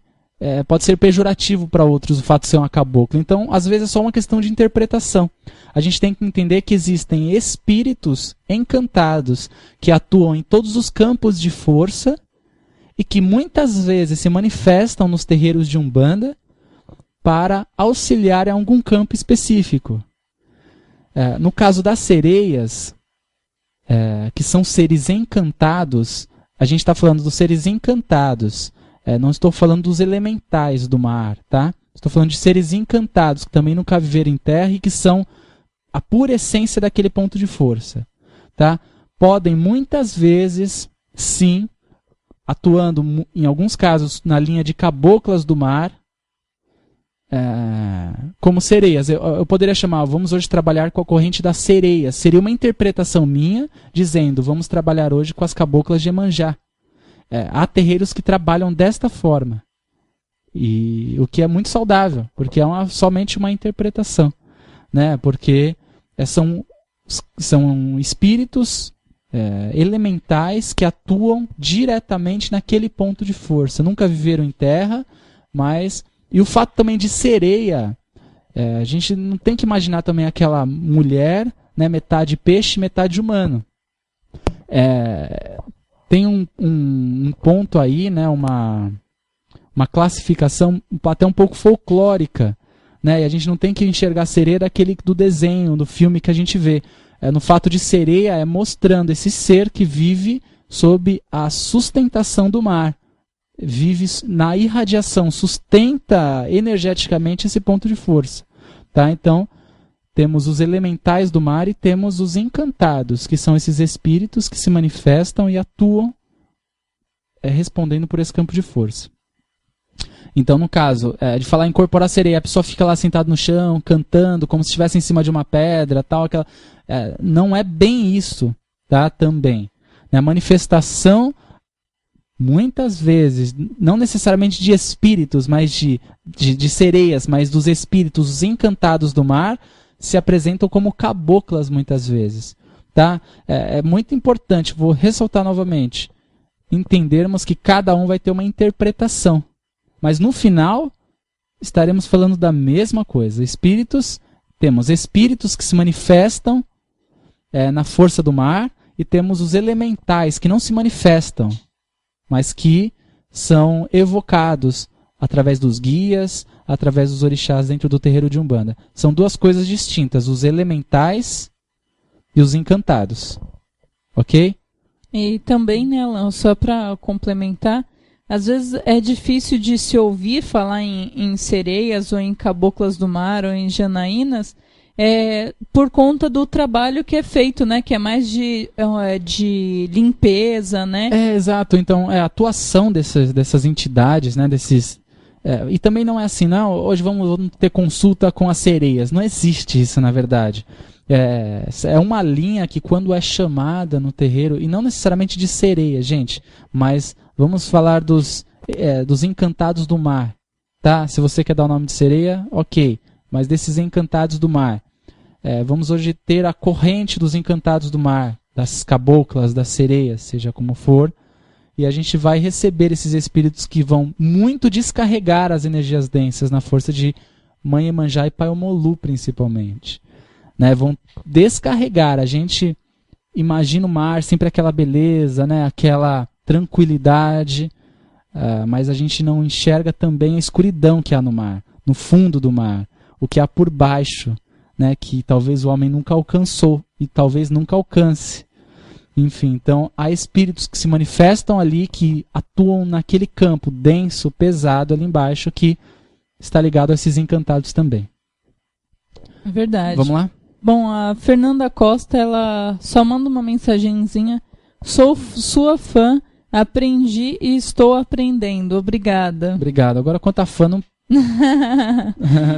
pode ser pejorativo para outros o fato de ser uma cabocla. Então, às vezes é só uma questão de interpretação. A gente tem que entender que existem espíritos encantados que atuam em todos os campos de força e que muitas vezes se manifestam nos terreiros de Umbanda para auxiliar em algum campo específico. No caso das sereias, que são seres encantados, a gente está falando dos seres encantados. Não estou falando dos elementais do mar, tá? Estou falando de seres encantados que também nunca viveram em terra e que são a pura essência daquele ponto de força, tá? Podem muitas vezes, sim, atuando em alguns casos na linha de caboclas do mar, como sereias. Eu poderia chamar, vamos hoje trabalhar com a corrente das sereias. Seria uma interpretação minha dizendo, vamos trabalhar hoje com as caboclas de Iemanjá. Há terreiros que trabalham desta forma, e o que é muito saudável, porque é somente uma interpretação, né? Porque são espíritos elementais que atuam diretamente naquele ponto de força. Nunca viveram em terra, mas... E o fato também de sereia, a gente não tem que imaginar também aquela mulher, né, metade peixe, metade humano. Tem um ponto aí, né, uma classificação até um pouco folclórica, né, e a gente não tem que enxergar a sereia daquele do desenho, do filme que a gente vê. No fato de sereia mostrando esse ser que vive sob a sustentação do mar. Vive na irradiação, sustenta energeticamente esse ponto de força. Tá? Então, temos os elementais do mar e temos os encantados, que são esses espíritos que se manifestam e atuam respondendo por esse campo de força. Então, no caso de falar em incorporar sereia, a pessoa fica lá sentada no chão, cantando, como se estivesse em cima de uma pedra, tal, não é bem isso, tá? Também. A manifestação, muitas vezes, não necessariamente de espíritos, mas de sereias, mas dos espíritos, os encantados do mar, se apresentam como caboclas muitas vezes. Tá? É muito importante, vou ressaltar novamente, entendermos que cada um vai ter uma interpretação. Mas no final, estaremos falando da mesma coisa. Temos espíritos que se manifestam na força do mar, e temos os elementais que não se manifestam, mas que são evocados através dos guias, através dos orixás dentro do terreiro de Umbanda. São duas coisas distintas, os elementais e os encantados. Ok? E também, né, Alan, só para complementar, às vezes é difícil de se ouvir falar em sereias, ou em caboclas do mar, ou em janaínas, por conta do trabalho que é feito, né? Que é mais de limpeza, né? Exato. Então, a atuação dessas entidades, né? E também não é assim, não, hoje vamos ter consulta com as sereias. Não existe isso, na verdade. É uma linha que, quando é chamada no terreiro, e não necessariamente de sereia, gente, mas vamos falar dos encantados do mar, tá? Se você quer dar o nome de sereia, ok. Mas desses encantados do mar. Vamos hoje ter a corrente dos encantados do mar, das caboclas, das sereias, seja como for. E a gente vai receber esses espíritos que vão muito descarregar as energias densas na força de Mãe Iemanjá e Pai Omolu, principalmente. Né? Vão descarregar. A gente imagina o mar, sempre aquela beleza, né? Aquela tranquilidade, mas a gente não enxerga também a escuridão que há no mar, no fundo do mar, o que há por baixo, né? Que talvez o homem nunca alcançou e talvez nunca alcance. Enfim, então há espíritos que se manifestam ali, que atuam naquele campo denso, pesado ali embaixo, que está ligado a esses encantados também. É verdade. Vamos lá? Bom, a Fernanda Costa, ela só manda uma mensagenzinha. Sou sua fã, aprendi e estou aprendendo. Obrigada. Obrigado. Agora, quanto a fã, não...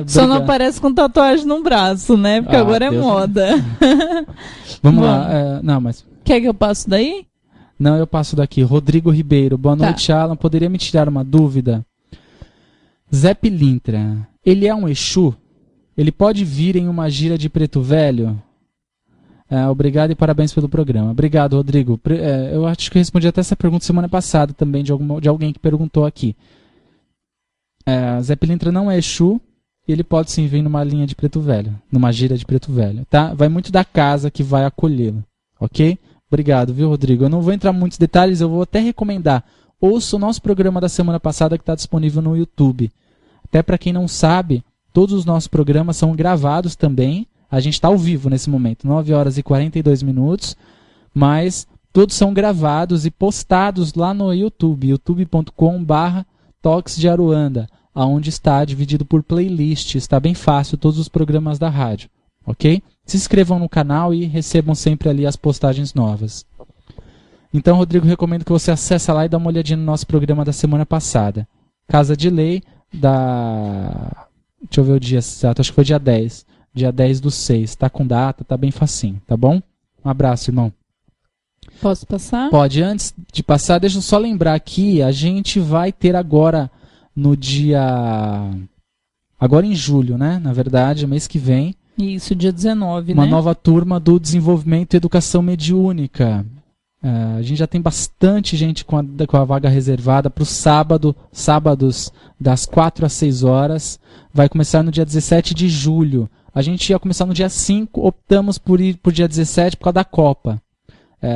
Só não aparece com tatuagem no braço, né? Porque agora Deus é moda. Vamos lá. Não, mas... Quer que eu passe daí? Não, eu passo daqui. Rodrigo Ribeiro. Boa noite, Alan. Poderia me tirar uma dúvida? Zé Pilintra. Ele é um Exu? Ele pode vir em uma gira de preto velho? Obrigado e parabéns pelo programa. Obrigado, Rodrigo. Eu acho que eu respondi até essa pergunta semana passada também, de alguém que perguntou aqui. Zé Pilintra não é Exu, e ele pode sim vir numa linha de preto velho, numa gira de preto velho, tá? Vai muito da casa que vai acolhê-lo, ok? Obrigado, viu, Rodrigo? Eu não vou entrar em muitos detalhes, eu vou até recomendar. Ouça o nosso programa da semana passada, que está disponível no YouTube. Até para quem não sabe, todos os nossos programas são gravados também. A gente está ao vivo nesse momento, 9 horas e 42 minutos, mas todos são gravados e postados lá no YouTube, youtube.com/Toques de Aruanda, onde está dividido por playlist. Está bem fácil, todos os programas da rádio, ok? Se inscrevam no canal e recebam sempre ali as postagens novas. Então, Rodrigo, recomendo que você acesse lá e dá uma olhadinha no nosso programa da semana passada. Casa de Lei, deixa eu ver o dia exato, acho que foi dia 10. Dia 10/6. Tá com data, tá bem facinho, tá bom? Um abraço, irmão. Posso passar? Pode. Antes de passar, deixa eu só lembrar aqui, a gente vai ter agora no dia... Agora em julho, né? Na verdade, mês que vem. Isso, dia 19, uma né? nova turma do Desenvolvimento e Educação Mediúnica. A gente já tem bastante gente com a vaga reservada para o sábados das 4 às 6 horas. Vai começar no dia 17 de julho. A gente ia começar no dia 5, optamos por ir por dia 17 por causa da Copa.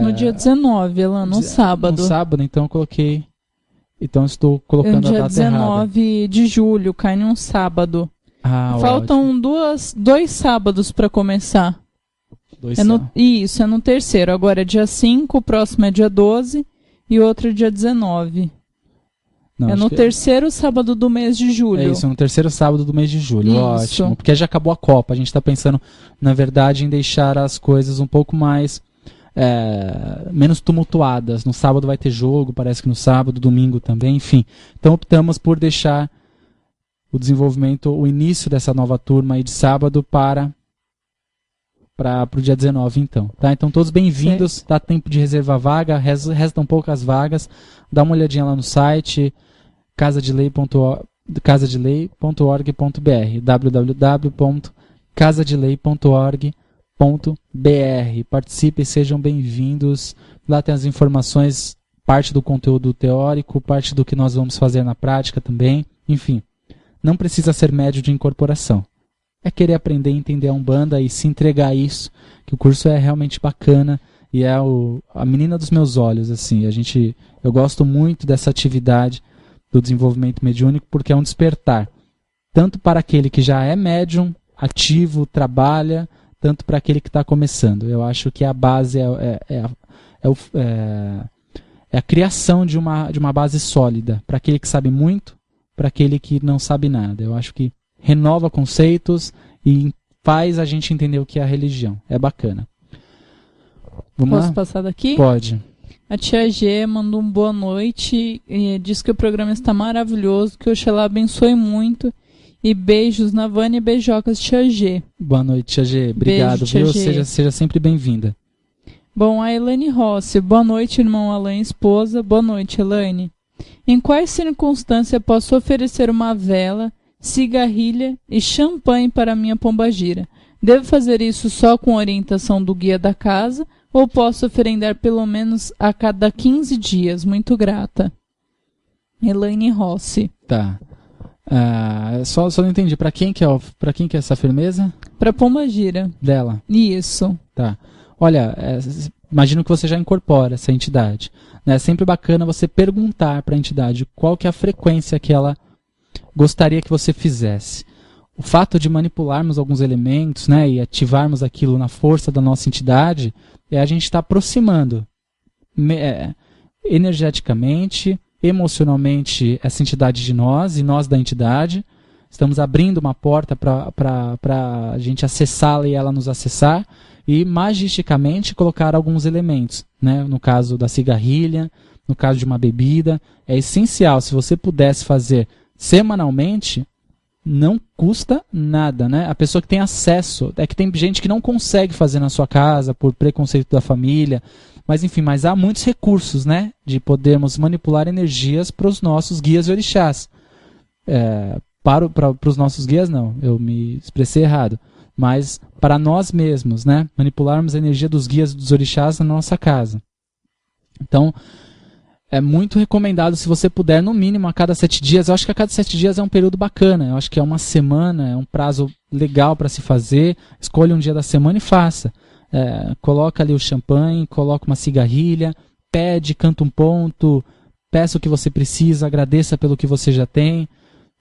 No dia 19, Elan, no sábado. No sábado, então eu coloquei... Então estou colocando a data dia 19 errada. de julho, cai num sábado. Faltam dois sábados para começar. Isso, é no terceiro. Agora é dia 5, o próximo é dia 12 e outro é dia 19. Não, é no terceiro sábado do mês de julho. É isso, no terceiro sábado do mês de julho. Isso. Ótimo. Porque já acabou a Copa. A gente está pensando, na verdade, em deixar as coisas um pouco mais... menos tumultuadas. No sábado vai ter jogo, parece que no sábado, domingo também, enfim. Então optamos por deixar o desenvolvimento, o início dessa nova turma aí de sábado para o dia 19, então. Tá? Então todos bem-vindos, dá tempo de reservar vaga, restam poucas vagas, dá uma olhadinha lá no site casadelei.org.br www.casadelei.org.br Participem, sejam bem-vindos. Lá tem as informações, parte do conteúdo teórico, parte do que nós vamos fazer na prática também. Enfim, não precisa ser médio de incorporação. É querer aprender a entender a Umbanda e se entregar a isso, que o curso é realmente bacana e é a menina dos meus olhos. Assim, eu gosto muito dessa atividade do desenvolvimento mediúnico porque é um despertar, tanto para aquele que já é médium, ativo, trabalha, tanto para aquele que está começando. Eu acho que a base é a criação de uma base sólida, para aquele que sabe muito, para aquele que não sabe nada. Eu acho que renova conceitos e faz a gente entender o que é a religião. É bacana. Vamos Posso lá? passar daqui? Pode. A tia G mandou um boa noite e diz que o programa está maravilhoso, que o Oxalá abençoe muito. E beijos na Vânia e beijocas, tia G. Boa noite, tia G. Obrigado, Beijo, tia viu? G. Seja sempre bem-vinda. Bom, a Elaine Rossi. Boa noite, irmão Alain, esposa. Boa noite, Elaine. Em quais circunstâncias posso oferecer uma vela, cigarrilha e champanhe para minha pombagira? Devo fazer isso só com orientação do guia da casa ou posso oferendar pelo menos a cada 15 dias? Muito grata. Elaine Rossi. Tá. Só não entendi. Para quem que é essa firmeza? Para pombagira. Dela. Isso. Tá. Olha, imagino que você já incorpora essa entidade. É sempre bacana você perguntar para a entidade qual que é a frequência que ela gostaria que você fizesse. O fato de manipularmos alguns elementos, né, e ativarmos aquilo na força da nossa entidade, a gente está aproximando energeticamente, emocionalmente essa entidade de nós e nós da entidade. Estamos abrindo uma porta para a gente acessá-la e ela nos acessar e magisticamente colocar alguns elementos, né? No caso da cigarrilha, no caso de uma bebida. É essencial, se você pudesse fazer semanalmente, não custa nada, né? A pessoa que tem acesso, é que tem gente que não consegue fazer na sua casa por preconceito da família, mas enfim, mas há muitos recursos, né? De podermos manipular energias para os nossos guias e orixás. Para os nossos guias não, eu me expressei errado, mas para nós mesmos, né? Manipularmos a energia dos guias e dos orixás na nossa casa. Então, é muito recomendado, se você puder, no mínimo a cada 7 dias. Eu acho que a cada 7 dias é um período bacana. Eu acho que é uma semana, é um prazo legal para se fazer. Escolha um dia da semana e faça. Coloca ali o champanhe, coloca uma cigarrilha, pede, canta um ponto, peça o que você precisa, agradeça pelo que você já tem,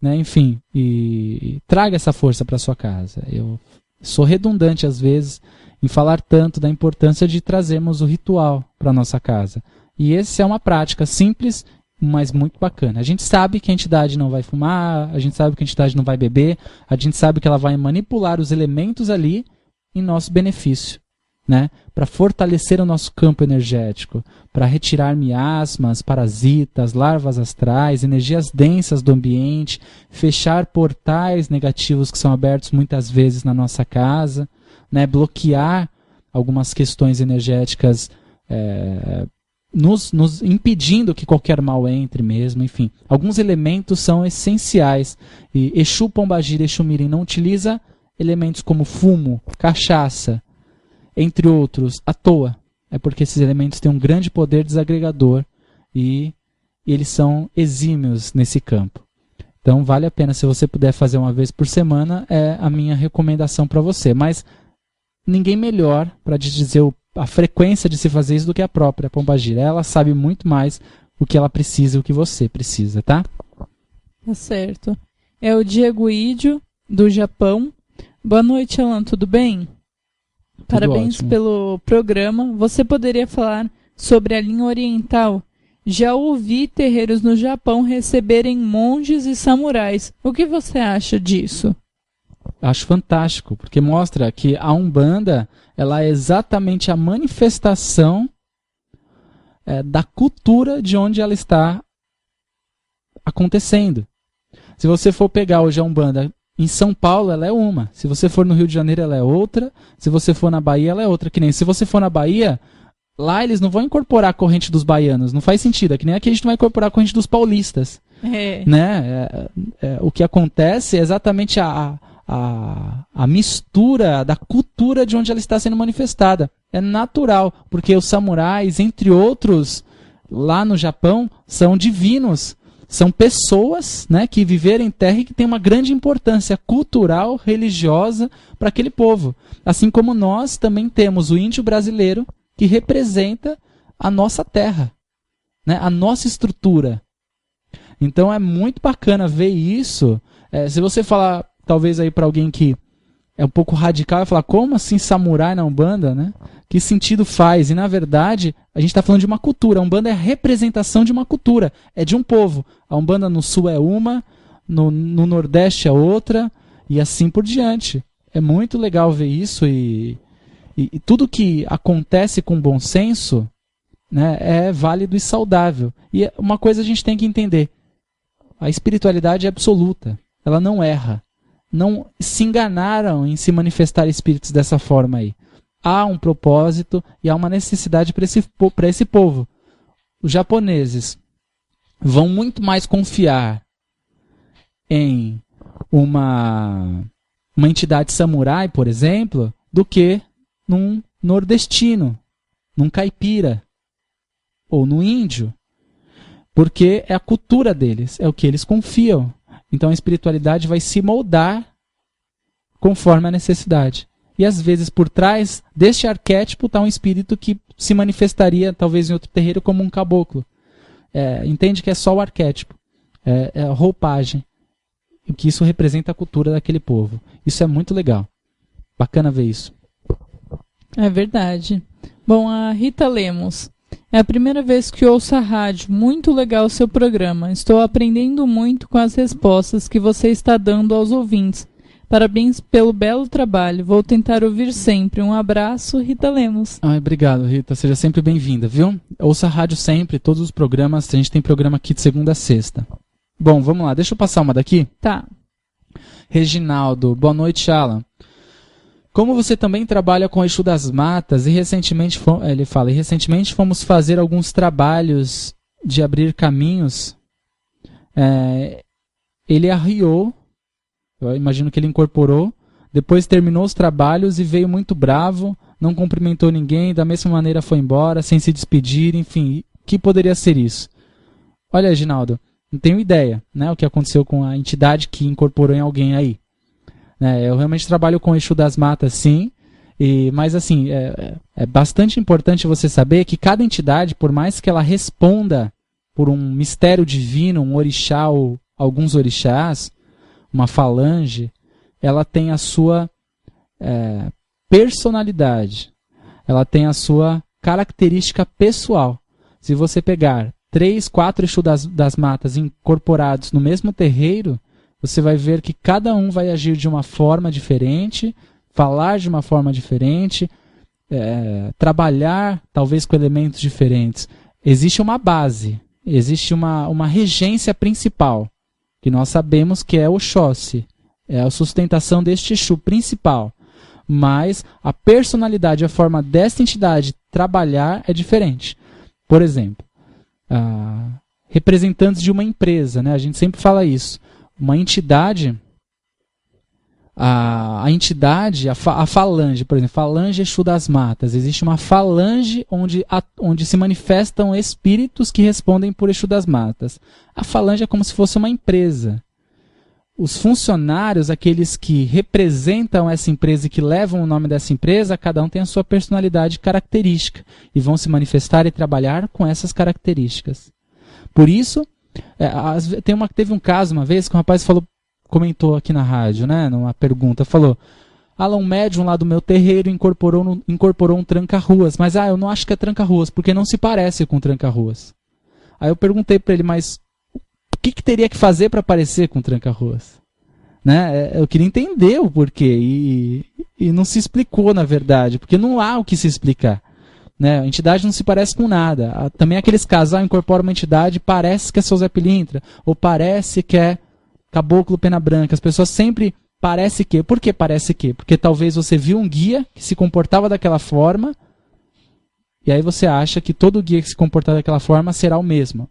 né? Enfim, e traga essa força para sua casa. Eu sou redundante às vezes em falar tanto da importância de trazermos o ritual para nossa casa. E essa é uma prática simples, mas muito bacana. A gente sabe que a entidade não vai fumar, a gente sabe que a entidade não vai beber, a gente sabe que ela vai manipular os elementos ali em nosso benefício, né? Para fortalecer o nosso campo energético, para retirar miasmas, parasitas, larvas astrais, energias densas do ambiente, fechar portais negativos que são abertos muitas vezes na nossa casa, né? Bloquear algumas questões energéticas, nos impedindo que qualquer mal entre mesmo, enfim. Alguns elementos são essenciais. E Exu Pombagira e Exu Mirim não utiliza elementos como fumo, cachaça, entre outros, à toa. É porque esses elementos têm um grande poder desagregador e eles são exímios nesse campo. Então vale a pena, se você puder fazer uma vez por semana, é a minha recomendação para você. Mas ninguém melhor para dizer a frequência de se fazer isso do que a própria pombagira. Ela sabe muito mais o que ela precisa e o que você precisa, tá? Tá certo. É o Diego Idio, do Japão. Boa noite, Alan, tudo bem? Parabéns ótimo pelo programa. Você poderia falar sobre a linha oriental? Já ouvi terreiros no Japão receberem monges e samurais. O que você acha disso? Acho fantástico, porque mostra que a Umbanda ela é exatamente a manifestação da cultura de onde ela está acontecendo. Se você for pegar hoje a Umbanda em São Paulo, ela é uma. Se você for no Rio de Janeiro, ela é outra. Se você for na Bahia, ela é outra. Que nem se você for na Bahia, lá eles não vão incorporar a corrente dos baianos. Não faz sentido. É que nem aqui a gente não vai incorporar a corrente dos paulistas. Né? O que acontece é exatamente a a mistura da cultura de onde ela está sendo manifestada. É natural, porque os samurais, entre outros, lá no Japão, são divinos. São pessoas, né, que viveram em terra e que têm uma grande importância cultural, religiosa para aquele povo. Assim como nós também temos o índio brasileiro, que representa a nossa terra, né, a nossa estrutura. Então é muito bacana ver isso. Se você falar, talvez aí para alguém que é um pouco radical, vai falar, como assim samurai na Umbanda, né? Que sentido faz? E na verdade, a gente está falando de uma cultura. A Umbanda é a representação de uma cultura, é de um povo. A Umbanda no sul é uma, no Nordeste é outra, e assim por diante. É muito legal ver isso, e tudo que acontece com bom senso, né, é válido e saudável. E uma coisa a gente tem que entender, a espiritualidade é absoluta, ela não erra. Não se enganaram em se manifestar espíritos dessa forma aí. Há um propósito e há uma necessidade para esse povo. Os japoneses vão muito mais confiar em uma entidade samurai, por exemplo, do que num nordestino, num caipira ou no índio. Porque é a cultura deles, é o que eles confiam. Então a espiritualidade vai se moldar conforme a necessidade. E às vezes por trás deste arquétipo está um espírito que se manifestaria talvez em outro terreiro como um caboclo. Entende que é só o arquétipo, é a roupagem, o que isso representa a cultura daquele povo. Isso é muito legal. Bacana ver isso. É verdade. Bom, a Rita Lemos. É a primeira vez que ouço a rádio. Muito legal o seu programa. Estou aprendendo muito com as respostas que você está dando aos ouvintes. Parabéns pelo belo trabalho. Vou tentar ouvir sempre. Um abraço, Rita Lemos. Obrigado, Rita. Seja sempre bem-vinda, viu? Ouça a rádio sempre, todos os programas. A gente tem programa aqui de segunda a sexta. Bom, vamos lá. Deixa eu passar uma daqui. Tá. Reginaldo. Boa noite, Alan. Como você também trabalha com o Exu das Matas, e recentemente, ele fala, recentemente fomos fazer alguns trabalhos de abrir caminhos, ele arriou, eu imagino que ele incorporou, depois terminou os trabalhos e veio muito bravo, não cumprimentou ninguém, da mesma maneira foi embora, sem se despedir, enfim, o que poderia ser isso? Olha, Reginaldo, não tenho ideia, né, o que aconteceu com a entidade que incorporou em alguém aí. Eu realmente trabalho com o Exu das Matas, sim, mas assim, é bastante importante você saber que cada entidade, por mais que ela responda por um mistério divino, um orixá ou alguns orixás, uma falange, ela tem a sua personalidade, ela tem a sua característica pessoal. Se você pegar 3, 4 Exu das Matas incorporados no mesmo terreiro, você vai ver que cada um vai agir de uma forma diferente, falar de uma forma diferente, trabalhar talvez com elementos diferentes. Existe uma base, existe uma regência principal, que nós sabemos que é o Oxóssi, é a sustentação deste Exu principal. Mas a personalidade, a forma desta entidade trabalhar é diferente. Por exemplo, representantes de uma empresa, né? A gente sempre fala isso. Uma entidade, a falange, por exemplo, falange Exu das Matas. Existe uma falange onde se manifestam espíritos que respondem por Exu das Matas. A falange é como se fosse uma empresa. Os funcionários, aqueles que representam essa empresa e que levam o nome dessa empresa, cada um tem a sua personalidade característica e vão se manifestar e trabalhar com essas características. Por isso, teve um caso uma vez que um rapaz comentou aqui na rádio, né, numa pergunta, falou: Alan, um médium lá do meu terreiro incorporou um tranca-ruas, mas eu não acho que é tranca-ruas, porque não se parece com tranca-ruas. Aí eu perguntei para ele, mas o que teria que fazer para parecer com tranca-ruas? Né? Eu queria entender o porquê, e não se explicou, na verdade, porque não há o que se explicar. Né? A entidade não se parece com nada. Também aqueles casos, incorpora uma entidade, parece que é seu Zé Pilintra, ou parece que é Caboclo Pena Branca. As pessoas sempre parece que. Por que parece que? Porque talvez você viu um guia que se comportava daquela forma, e aí você acha que todo guia que se comportar daquela forma será o mesmo.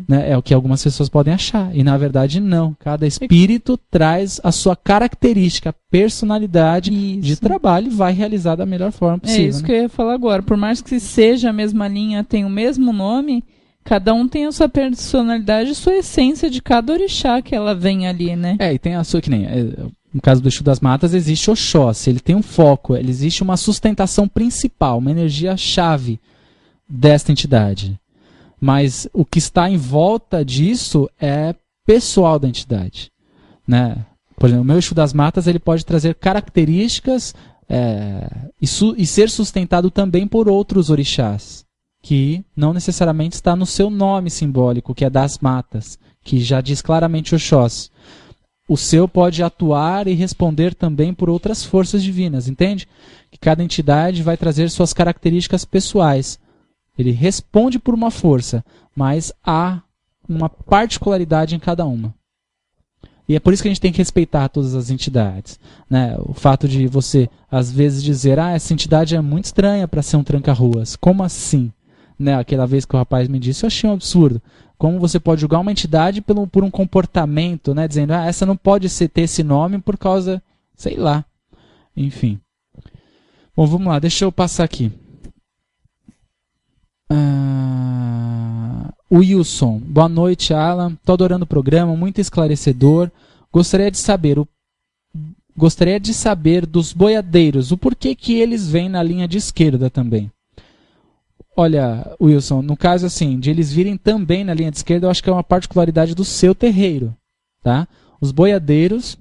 Né? É o que algumas pessoas podem achar. E na verdade não. Cada espírito traz a sua característica, a personalidade de trabalho e vai realizar da melhor forma possível. É isso, né? Que eu ia falar agora. Por mais que seja a mesma linha, tenha o mesmo nome, cada um tem a sua personalidade e sua essência de cada orixá que ela vem ali, né? E tem a sua, que nem... No caso do Exu das Matas, existe Oxóssi, ele tem um foco, existe uma sustentação principal, uma energia-chave desta entidade. Mas o que está em volta disso é pessoal da entidade. Né? Por exemplo, o meu Exu das Matas ele pode trazer características e ser sustentado também por outros orixás, que não necessariamente está no seu nome simbólico, que é das matas, que já diz claramente Oxóssi. O seu pode atuar e responder também por outras forças divinas, entende? Que cada entidade vai trazer suas características pessoais. Ele responde por uma força, mas há uma particularidade em cada uma. E é por isso que a gente tem que respeitar todas as entidades. Né? O fato de você, às vezes, dizer essa entidade é muito estranha para ser um tranca-ruas. Como assim? Né? Aquela vez que o rapaz me disse, eu achei um absurdo. Como você pode julgar uma entidade por um comportamento, né? Dizendo, essa não pode ter esse nome por causa, sei lá. Enfim. Bom, vamos lá, deixa eu passar aqui. O Wilson, boa noite, Alan. Estou adorando o programa, muito esclarecedor. Gostaria de saber dos boiadeiros, o porquê que eles vêm na linha de esquerda também. Olha, Wilson, no caso assim, de eles virem também na linha de esquerda, eu acho que é uma particularidade do seu terreiro, tá? Os boiadeiros,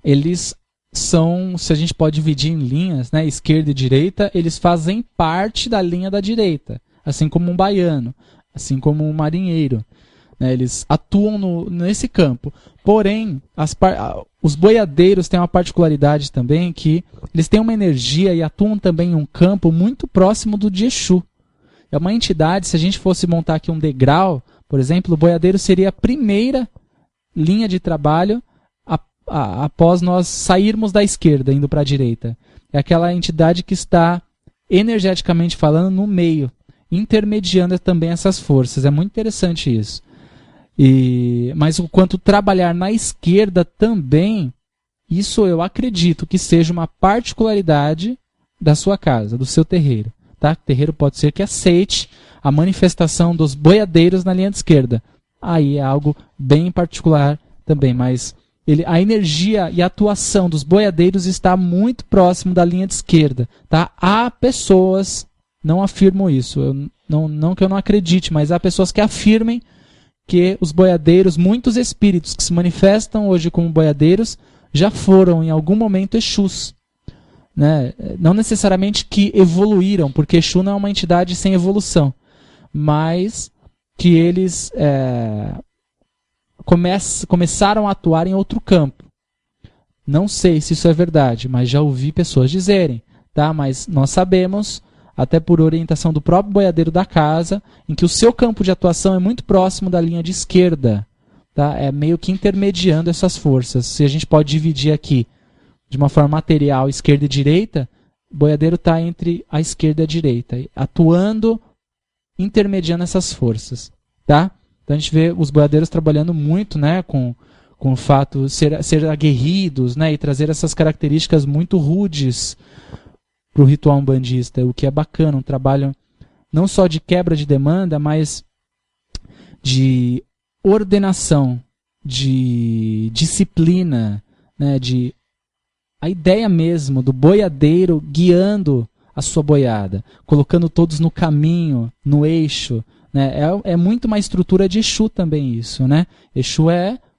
eles são, se a gente pode dividir em linhas, né, esquerda e direita, eles fazem parte da linha da direita, assim como um baiano, assim como um marinheiro. Né, eles atuam nesse campo. Porém, os boiadeiros têm uma particularidade também que eles têm uma energia e atuam também em um campo muito próximo do de Exu. É uma entidade, se a gente fosse montar aqui um degrau, por exemplo, o boiadeiro seria a primeira linha de trabalho após nós sairmos da esquerda, indo para a direita. É aquela entidade que está, energeticamente falando, no meio, intermediando também essas forças. É muito interessante isso. Mas o quanto trabalhar na esquerda também, isso eu acredito que seja uma particularidade da sua casa, do seu terreiro. Tá? O terreiro pode ser que aceite a manifestação dos boiadeiros na linha de esquerda. Aí é algo bem particular também, mas a energia e a atuação dos boiadeiros está muito próximo da linha de esquerda. Tá? Há pessoas, não afirmo isso, não que eu não acredite, mas há pessoas que afirmem que os boiadeiros, muitos espíritos que se manifestam hoje como boiadeiros, já foram em algum momento Exus. Né? Não necessariamente que evoluíram, porque Exu não é uma entidade sem evolução, mas que eles começaram a atuar em outro campo. Não sei se isso é verdade, mas já ouvi pessoas dizerem. Tá? Mas nós sabemos, até por orientação do próprio boiadeiro da casa, em que o seu campo de atuação é muito próximo da linha de esquerda. Tá? É meio que intermediando essas forças. Se a gente pode dividir aqui de uma forma material, esquerda e direita, o boiadeiro está entre a esquerda e a direita, atuando, intermediando essas forças. Tá? Então a gente vê os boiadeiros trabalhando muito, né, com o fato de ser aguerridos, né, e trazer essas características muito rudes para o ritual umbandista, o que é bacana, um trabalho não só de quebra de demanda, mas de ordenação, de disciplina, né, de a ideia mesmo do boiadeiro guiando a sua boiada, colocando todos no caminho, no eixo. Né, é muito uma estrutura de Exu também isso. Né? Exu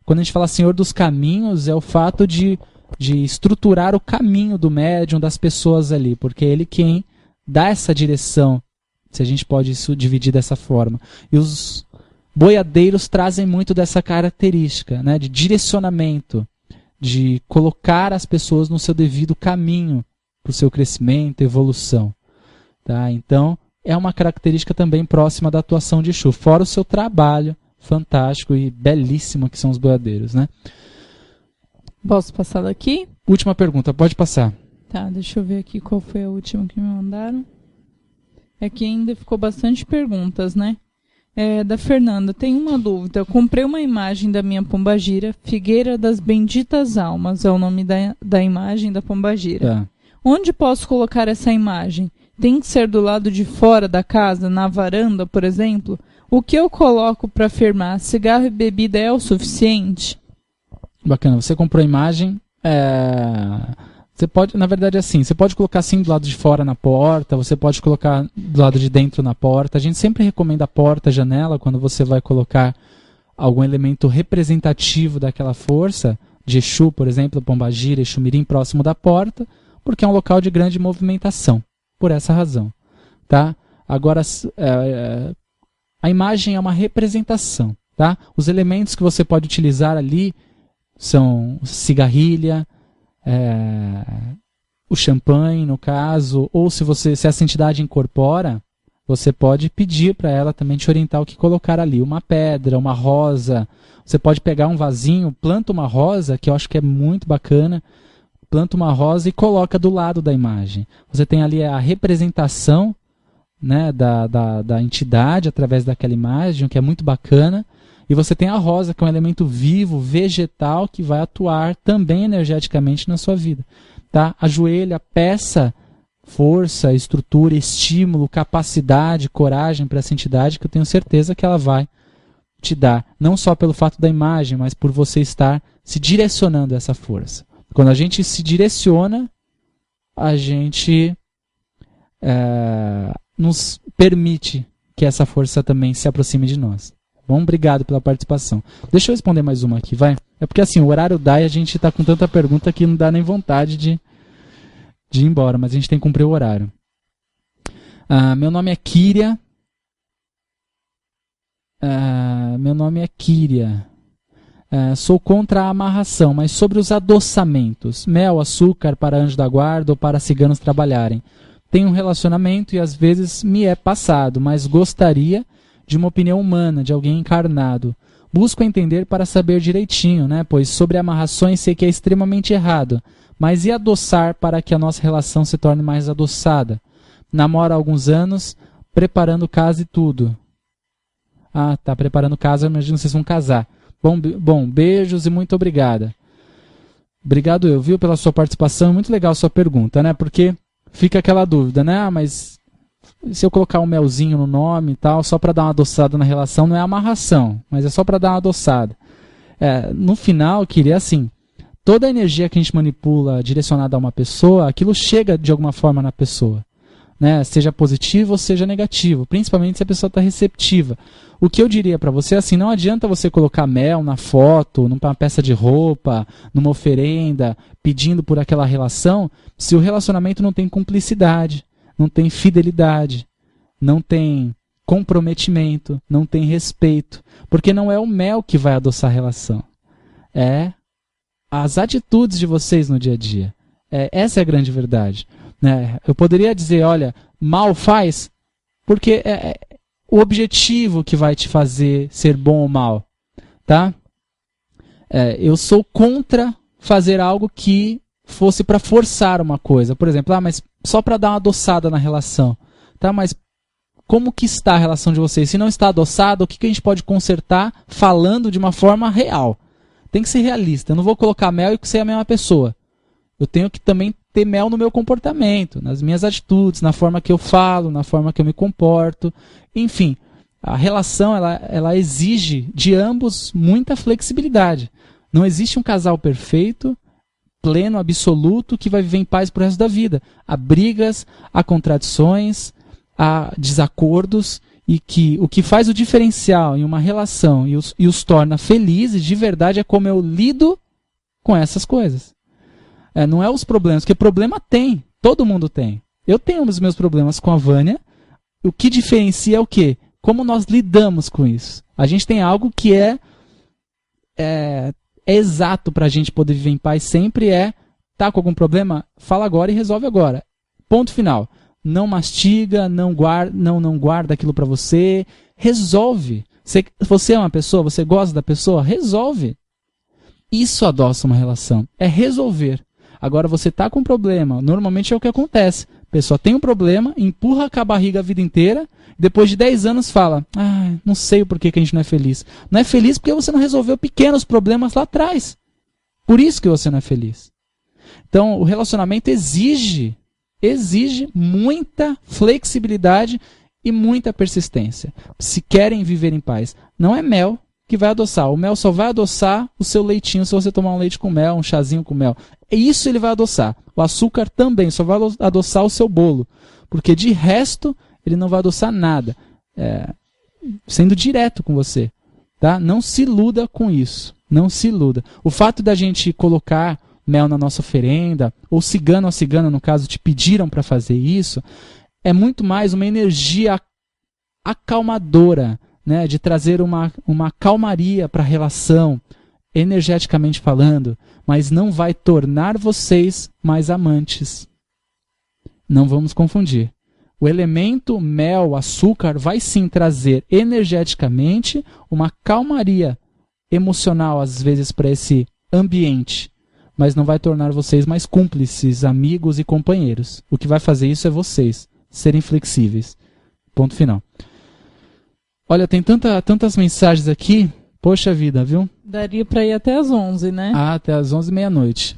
quando a gente fala Senhor dos Caminhos, é o fato de estruturar o caminho do médium, das pessoas ali, porque é ele quem dá essa direção, se a gente pode isso dividir dessa forma. E os boiadeiros trazem muito dessa característica, né, de direcionamento, de colocar as pessoas no seu devido caminho para o seu crescimento, evolução. Tá? Então, é uma característica também próxima da atuação de Exu, fora o seu trabalho fantástico e belíssimo que são os boiadeiros. Né? Posso passar daqui? Última pergunta, pode passar. Tá, deixa eu ver aqui qual foi a última que me mandaram. É que ainda ficou bastante perguntas, né? Da Fernanda, tem uma dúvida. Eu comprei uma imagem da minha pombagira, Figueira das Benditas Almas, é o nome da imagem da pombagira. Onde posso colocar essa imagem? Tem que ser do lado de fora da casa, na varanda, por exemplo? O que eu coloco para afirmar? Cigarro e bebida é o suficiente? Bacana, você comprou a imagem, você pode, na verdade assim, você pode colocar assim do lado de fora na porta, você pode colocar do lado de dentro na porta. A gente sempre recomenda a porta, a janela, quando você vai colocar algum elemento representativo daquela força, de Exu, por exemplo, Pombagira, Exu Mirim, próximo da porta, porque é um local de grande movimentação, por essa razão. Tá? Agora, a imagem é uma representação. Tá? Os elementos que você pode utilizar ali são cigarrilha, o champanhe, no caso, ou se essa entidade incorpora, você pode pedir para ela também te orientar o que colocar ali. Uma pedra, uma rosa. Você pode pegar um vasinho, planta uma rosa, que eu acho que é muito bacana, planta uma rosa e coloca do lado da imagem. Você tem ali a representação, né, da entidade através daquela imagem, que é muito bacana. E você tem a rosa, que é um elemento vivo, vegetal, que vai atuar também energeticamente na sua vida. Tá? Ajoelha, peça força, estrutura, estímulo, capacidade, coragem para essa entidade, que eu tenho certeza que ela vai te dar. Não só pelo fato da imagem, mas por você estar se direcionando a essa força. Quando a gente se direciona, a gente nos permite que essa força também se aproxime de nós. Bom, obrigado pela participação. Deixa eu responder mais uma aqui, vai? É porque assim, o horário dá e a gente está com tanta pergunta que não dá nem vontade de ir embora, mas a gente tem que cumprir o horário. Meu nome é Kíria. Sou contra a amarração, mas sobre os adoçamentos, mel, açúcar para anjo da guarda ou para ciganos trabalharem. Tenho um relacionamento e às vezes me é passado, mas gostaria de uma opinião humana, de alguém encarnado. Busco entender para saber direitinho, né? Pois sobre amarrações sei que é extremamente errado. Mas e adoçar para que a nossa relação se torne mais adoçada? Namoro há alguns anos, preparando casa e tudo. Tá preparando casa, imagino que vocês vão casar. Bom, beijos e muito obrigada. Obrigado eu, viu, pela sua participação. Muito legal a sua pergunta, né? Porque fica aquela dúvida, né? Mas se eu colocar um melzinho no nome e tal, só para dar uma adoçada na relação, não é amarração, mas é só para dar uma adoçada. No final, eu queria assim, toda a energia que a gente manipula direcionada a uma pessoa, aquilo chega de alguma forma na pessoa, né? Seja positivo ou seja negativo, principalmente se a pessoa está receptiva. O que eu diria para você é assim, não adianta você colocar mel na foto, numa peça de roupa, numa oferenda, pedindo por aquela relação, se o relacionamento não tem cumplicidade, não tem fidelidade, não tem comprometimento, não tem respeito. Porque não é o mel que vai adoçar a relação. É as atitudes de vocês no dia a dia. Essa é a grande verdade. Né? Eu poderia dizer, olha, mal faz, porque é o objetivo que vai te fazer ser bom ou mal. Tá? Eu sou contra fazer algo que fosse para forçar uma coisa. Por exemplo, mas só para dar uma adoçada na relação. Tá? Mas como que está a relação de vocês? Se não está adoçada, o que a gente pode consertar falando de uma forma real? Tem que ser realista. Eu não vou colocar mel e ser a mesma pessoa. Eu tenho que também ter mel no meu comportamento, nas minhas atitudes, na forma que eu falo, na forma que eu me comporto. Enfim, a relação ela exige de ambos muita flexibilidade. Não existe um casal perfeito, pleno, absoluto, que vai viver em paz pro resto da vida. Há brigas, há contradições, há desacordos, e que o que faz o diferencial em uma relação e os torna felizes de verdade é como eu lido com essas coisas. Não é os problemas, porque problema tem, todo mundo tem. Eu tenho os meus problemas com a Vânia, o que diferencia é o quê? Como nós lidamos com isso. A gente tem algo que é exato para a gente poder viver em paz sempre, tá com algum problema? Fala agora e resolve agora. Ponto final. Não mastiga, não guarda aquilo para você. Resolve. Você é uma pessoa, você gosta da pessoa? Resolve. Isso adoça uma relação. É resolver. Agora você tá com problema. Normalmente é o que acontece. A pessoa tem um problema, empurra com a barriga a vida inteira, depois de 10 anos fala, não sei o porquê que a gente não é feliz. Não é feliz porque você não resolveu pequenos problemas lá atrás. Por isso que você não é feliz. Então, o relacionamento exige muita flexibilidade e muita persistência. Se querem viver em paz. Não é mel que vai adoçar. O mel só vai adoçar o seu leitinho se você tomar um leite com mel, um chazinho com mel. Isso ele vai adoçar. O açúcar também só vai adoçar o seu bolo. Porque de resto, ele não vai adoçar nada. Sendo direto com você. Tá? Não se iluda com isso. Não se iluda. O fato da gente colocar mel na nossa oferenda, ou cigano ou cigana, no caso, te pediram para fazer isso, é muito mais uma energia acalmadora, né, de trazer uma calmaria para a relação, energeticamente falando, mas não vai tornar vocês mais amantes. Não vamos confundir. O elemento mel, açúcar, vai sim trazer energeticamente uma calmaria emocional, às vezes, para esse ambiente, mas não vai tornar vocês mais cúmplices, amigos e companheiros. O que vai fazer isso é vocês serem flexíveis. Ponto final. Olha, tem tantas mensagens aqui. Poxa vida, viu? Daria para ir até às 11, né? Até às 11 meia-noite.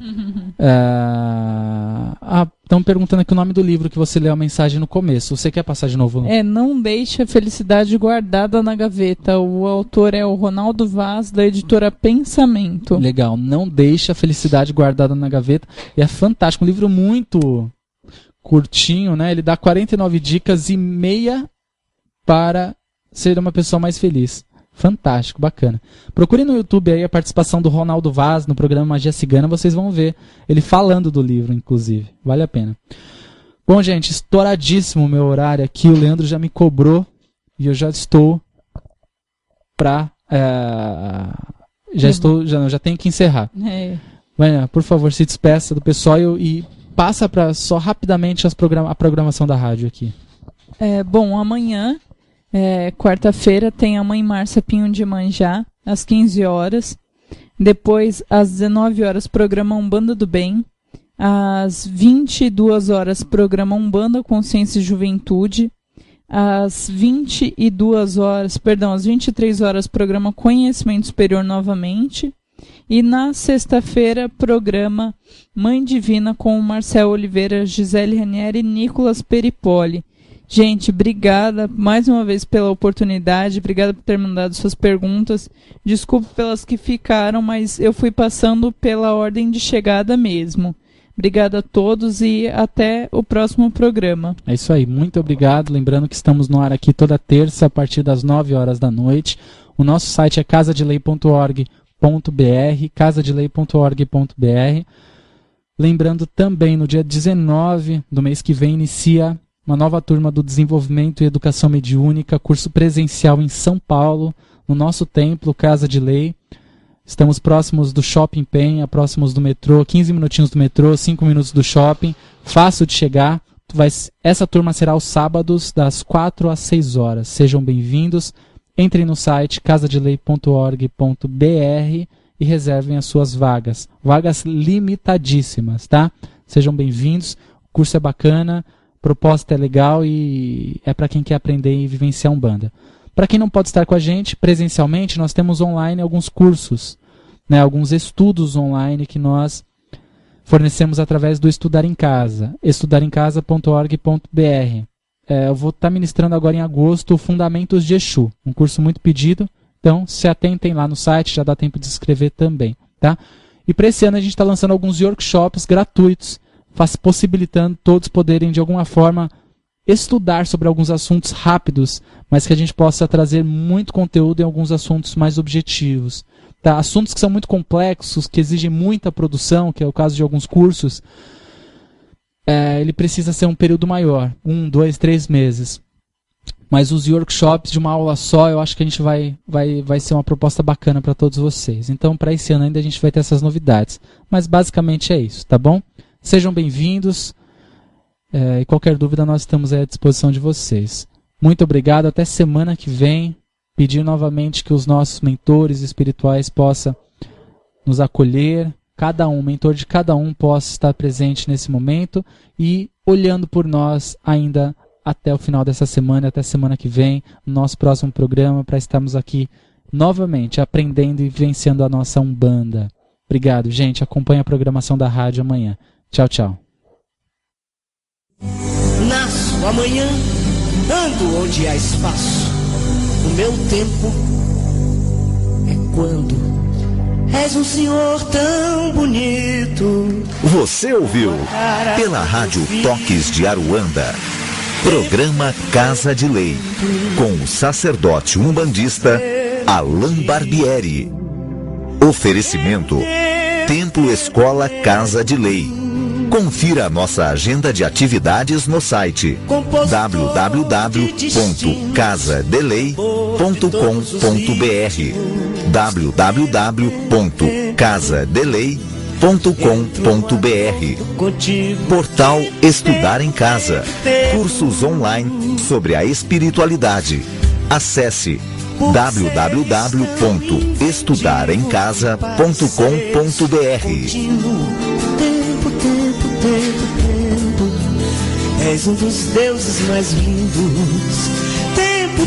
Estão perguntando aqui o nome do livro que você leu a mensagem no começo. Você quer passar de novo? Não Deixe a Felicidade Guardada na Gaveta. O autor é o Ronaldo Vaz, da editora Pensamento. Legal. Não Deixe a Felicidade Guardada na Gaveta. E é fantástico. Um livro muito curtinho, né? Ele dá 49 dicas e meia para ser uma pessoa mais feliz. Fantástico, bacana. Procure no YouTube aí a participação do Ronaldo Vaz no programa Magia Cigana, vocês vão ver ele falando do livro, inclusive. Vale a pena. Bom, gente, estouradíssimo o meu horário aqui. O Leandro já me cobrou e eu já estou já tenho que encerrar. Vai, por favor, se despeça do pessoal e passa para só rapidamente a programação da rádio aqui. Bom, amanhã, quarta-feira, tem a Mãe Márcia Pinho de Manjá, às 15 horas. Depois, às 19 horas, programa Umbanda do Bem. Às 22 horas, programa Umbanda, Consciência e Juventude. Às 23 horas, programa Conhecimento Superior novamente. E na sexta-feira, programa Mãe Divina com Marcel Oliveira, Gisele Ranieri e Nicolas Peripoli. Gente, obrigada mais uma vez pela oportunidade, obrigada por ter mandado suas perguntas. Desculpe pelas que ficaram, mas eu fui passando pela ordem de chegada mesmo. Obrigada a todos e até o próximo programa. É isso aí, muito obrigado. Lembrando que estamos no ar aqui toda terça a partir das 9 horas da noite. O nosso site é casadelei.org.br, casadelei.org.br. Lembrando também, no dia 19 do mês que vem, inicia uma nova turma do Desenvolvimento e Educação Mediúnica, curso presencial em São Paulo, no nosso templo, Casa de Lei. Estamos próximos do Shopping Penha, próximos do metrô, 15 minutinhos do metrô, 5 minutos do shopping, fácil de chegar. Essa turma será aos sábados, das 4 às 6 horas. Sejam bem-vindos. Entrem no site casadelei.org.br e reservem as suas vagas. Vagas limitadíssimas, tá? Sejam bem-vindos. O curso é bacana. A proposta é legal e é para quem quer aprender e vivenciar Umbanda. Para quem não pode estar com a gente presencialmente, nós temos online alguns cursos, né, alguns estudos online que nós fornecemos através do Estudar em Casa, estudaremcasa.org.br. Eu vou estar ministrando agora em agosto o Fundamentos de Exu, um curso muito pedido, então se atentem lá no site, já dá tempo de se inscrever também. Tá? E para esse ano a gente está lançando alguns workshops gratuitos, possibilitando todos poderem, de alguma forma, estudar sobre alguns assuntos rápidos, mas que a gente possa trazer muito conteúdo em alguns assuntos mais objetivos. Tá? Assuntos que são muito complexos, que exigem muita produção, que é o caso de alguns cursos, ele precisa ser um período maior, 1, 2, 3 meses. Mas os workshops de uma aula só, eu acho que a gente vai ser uma proposta bacana para todos vocês. Então, para esse ano ainda a gente vai ter essas novidades. Mas basicamente é isso, tá bom? Sejam bem-vindos e qualquer dúvida nós estamos à disposição de vocês. Muito obrigado, até semana que vem. Pedir novamente que os nossos mentores espirituais possam nos acolher, o mentor de cada um possa estar presente nesse momento e olhando por nós ainda até o final dessa semana, até semana que vem, no nosso próximo programa, para estarmos aqui novamente aprendendo e vivenciando a nossa Umbanda. Obrigado, gente. Acompanhe a programação da rádio amanhã. Tchau, tchau. Nasço amanhã, ando onde há espaço. O meu tempo é quando és um senhor tão bonito. Você ouviu pela Rádio Toques de Aruanda, programa Casa de Lei, com o sacerdote umbandista Alain Barbieri. Oferecimento Templo Escola Casa de Lei. Confira a nossa agenda de atividades no site www.casadelei.com.br www.casadelei.com.br. Portal Estudar em Casa. Cursos online sobre a espiritualidade. Acesse www.estudaremcasa.com.br. Tempo, és um dos deuses mais lindos. Tempo,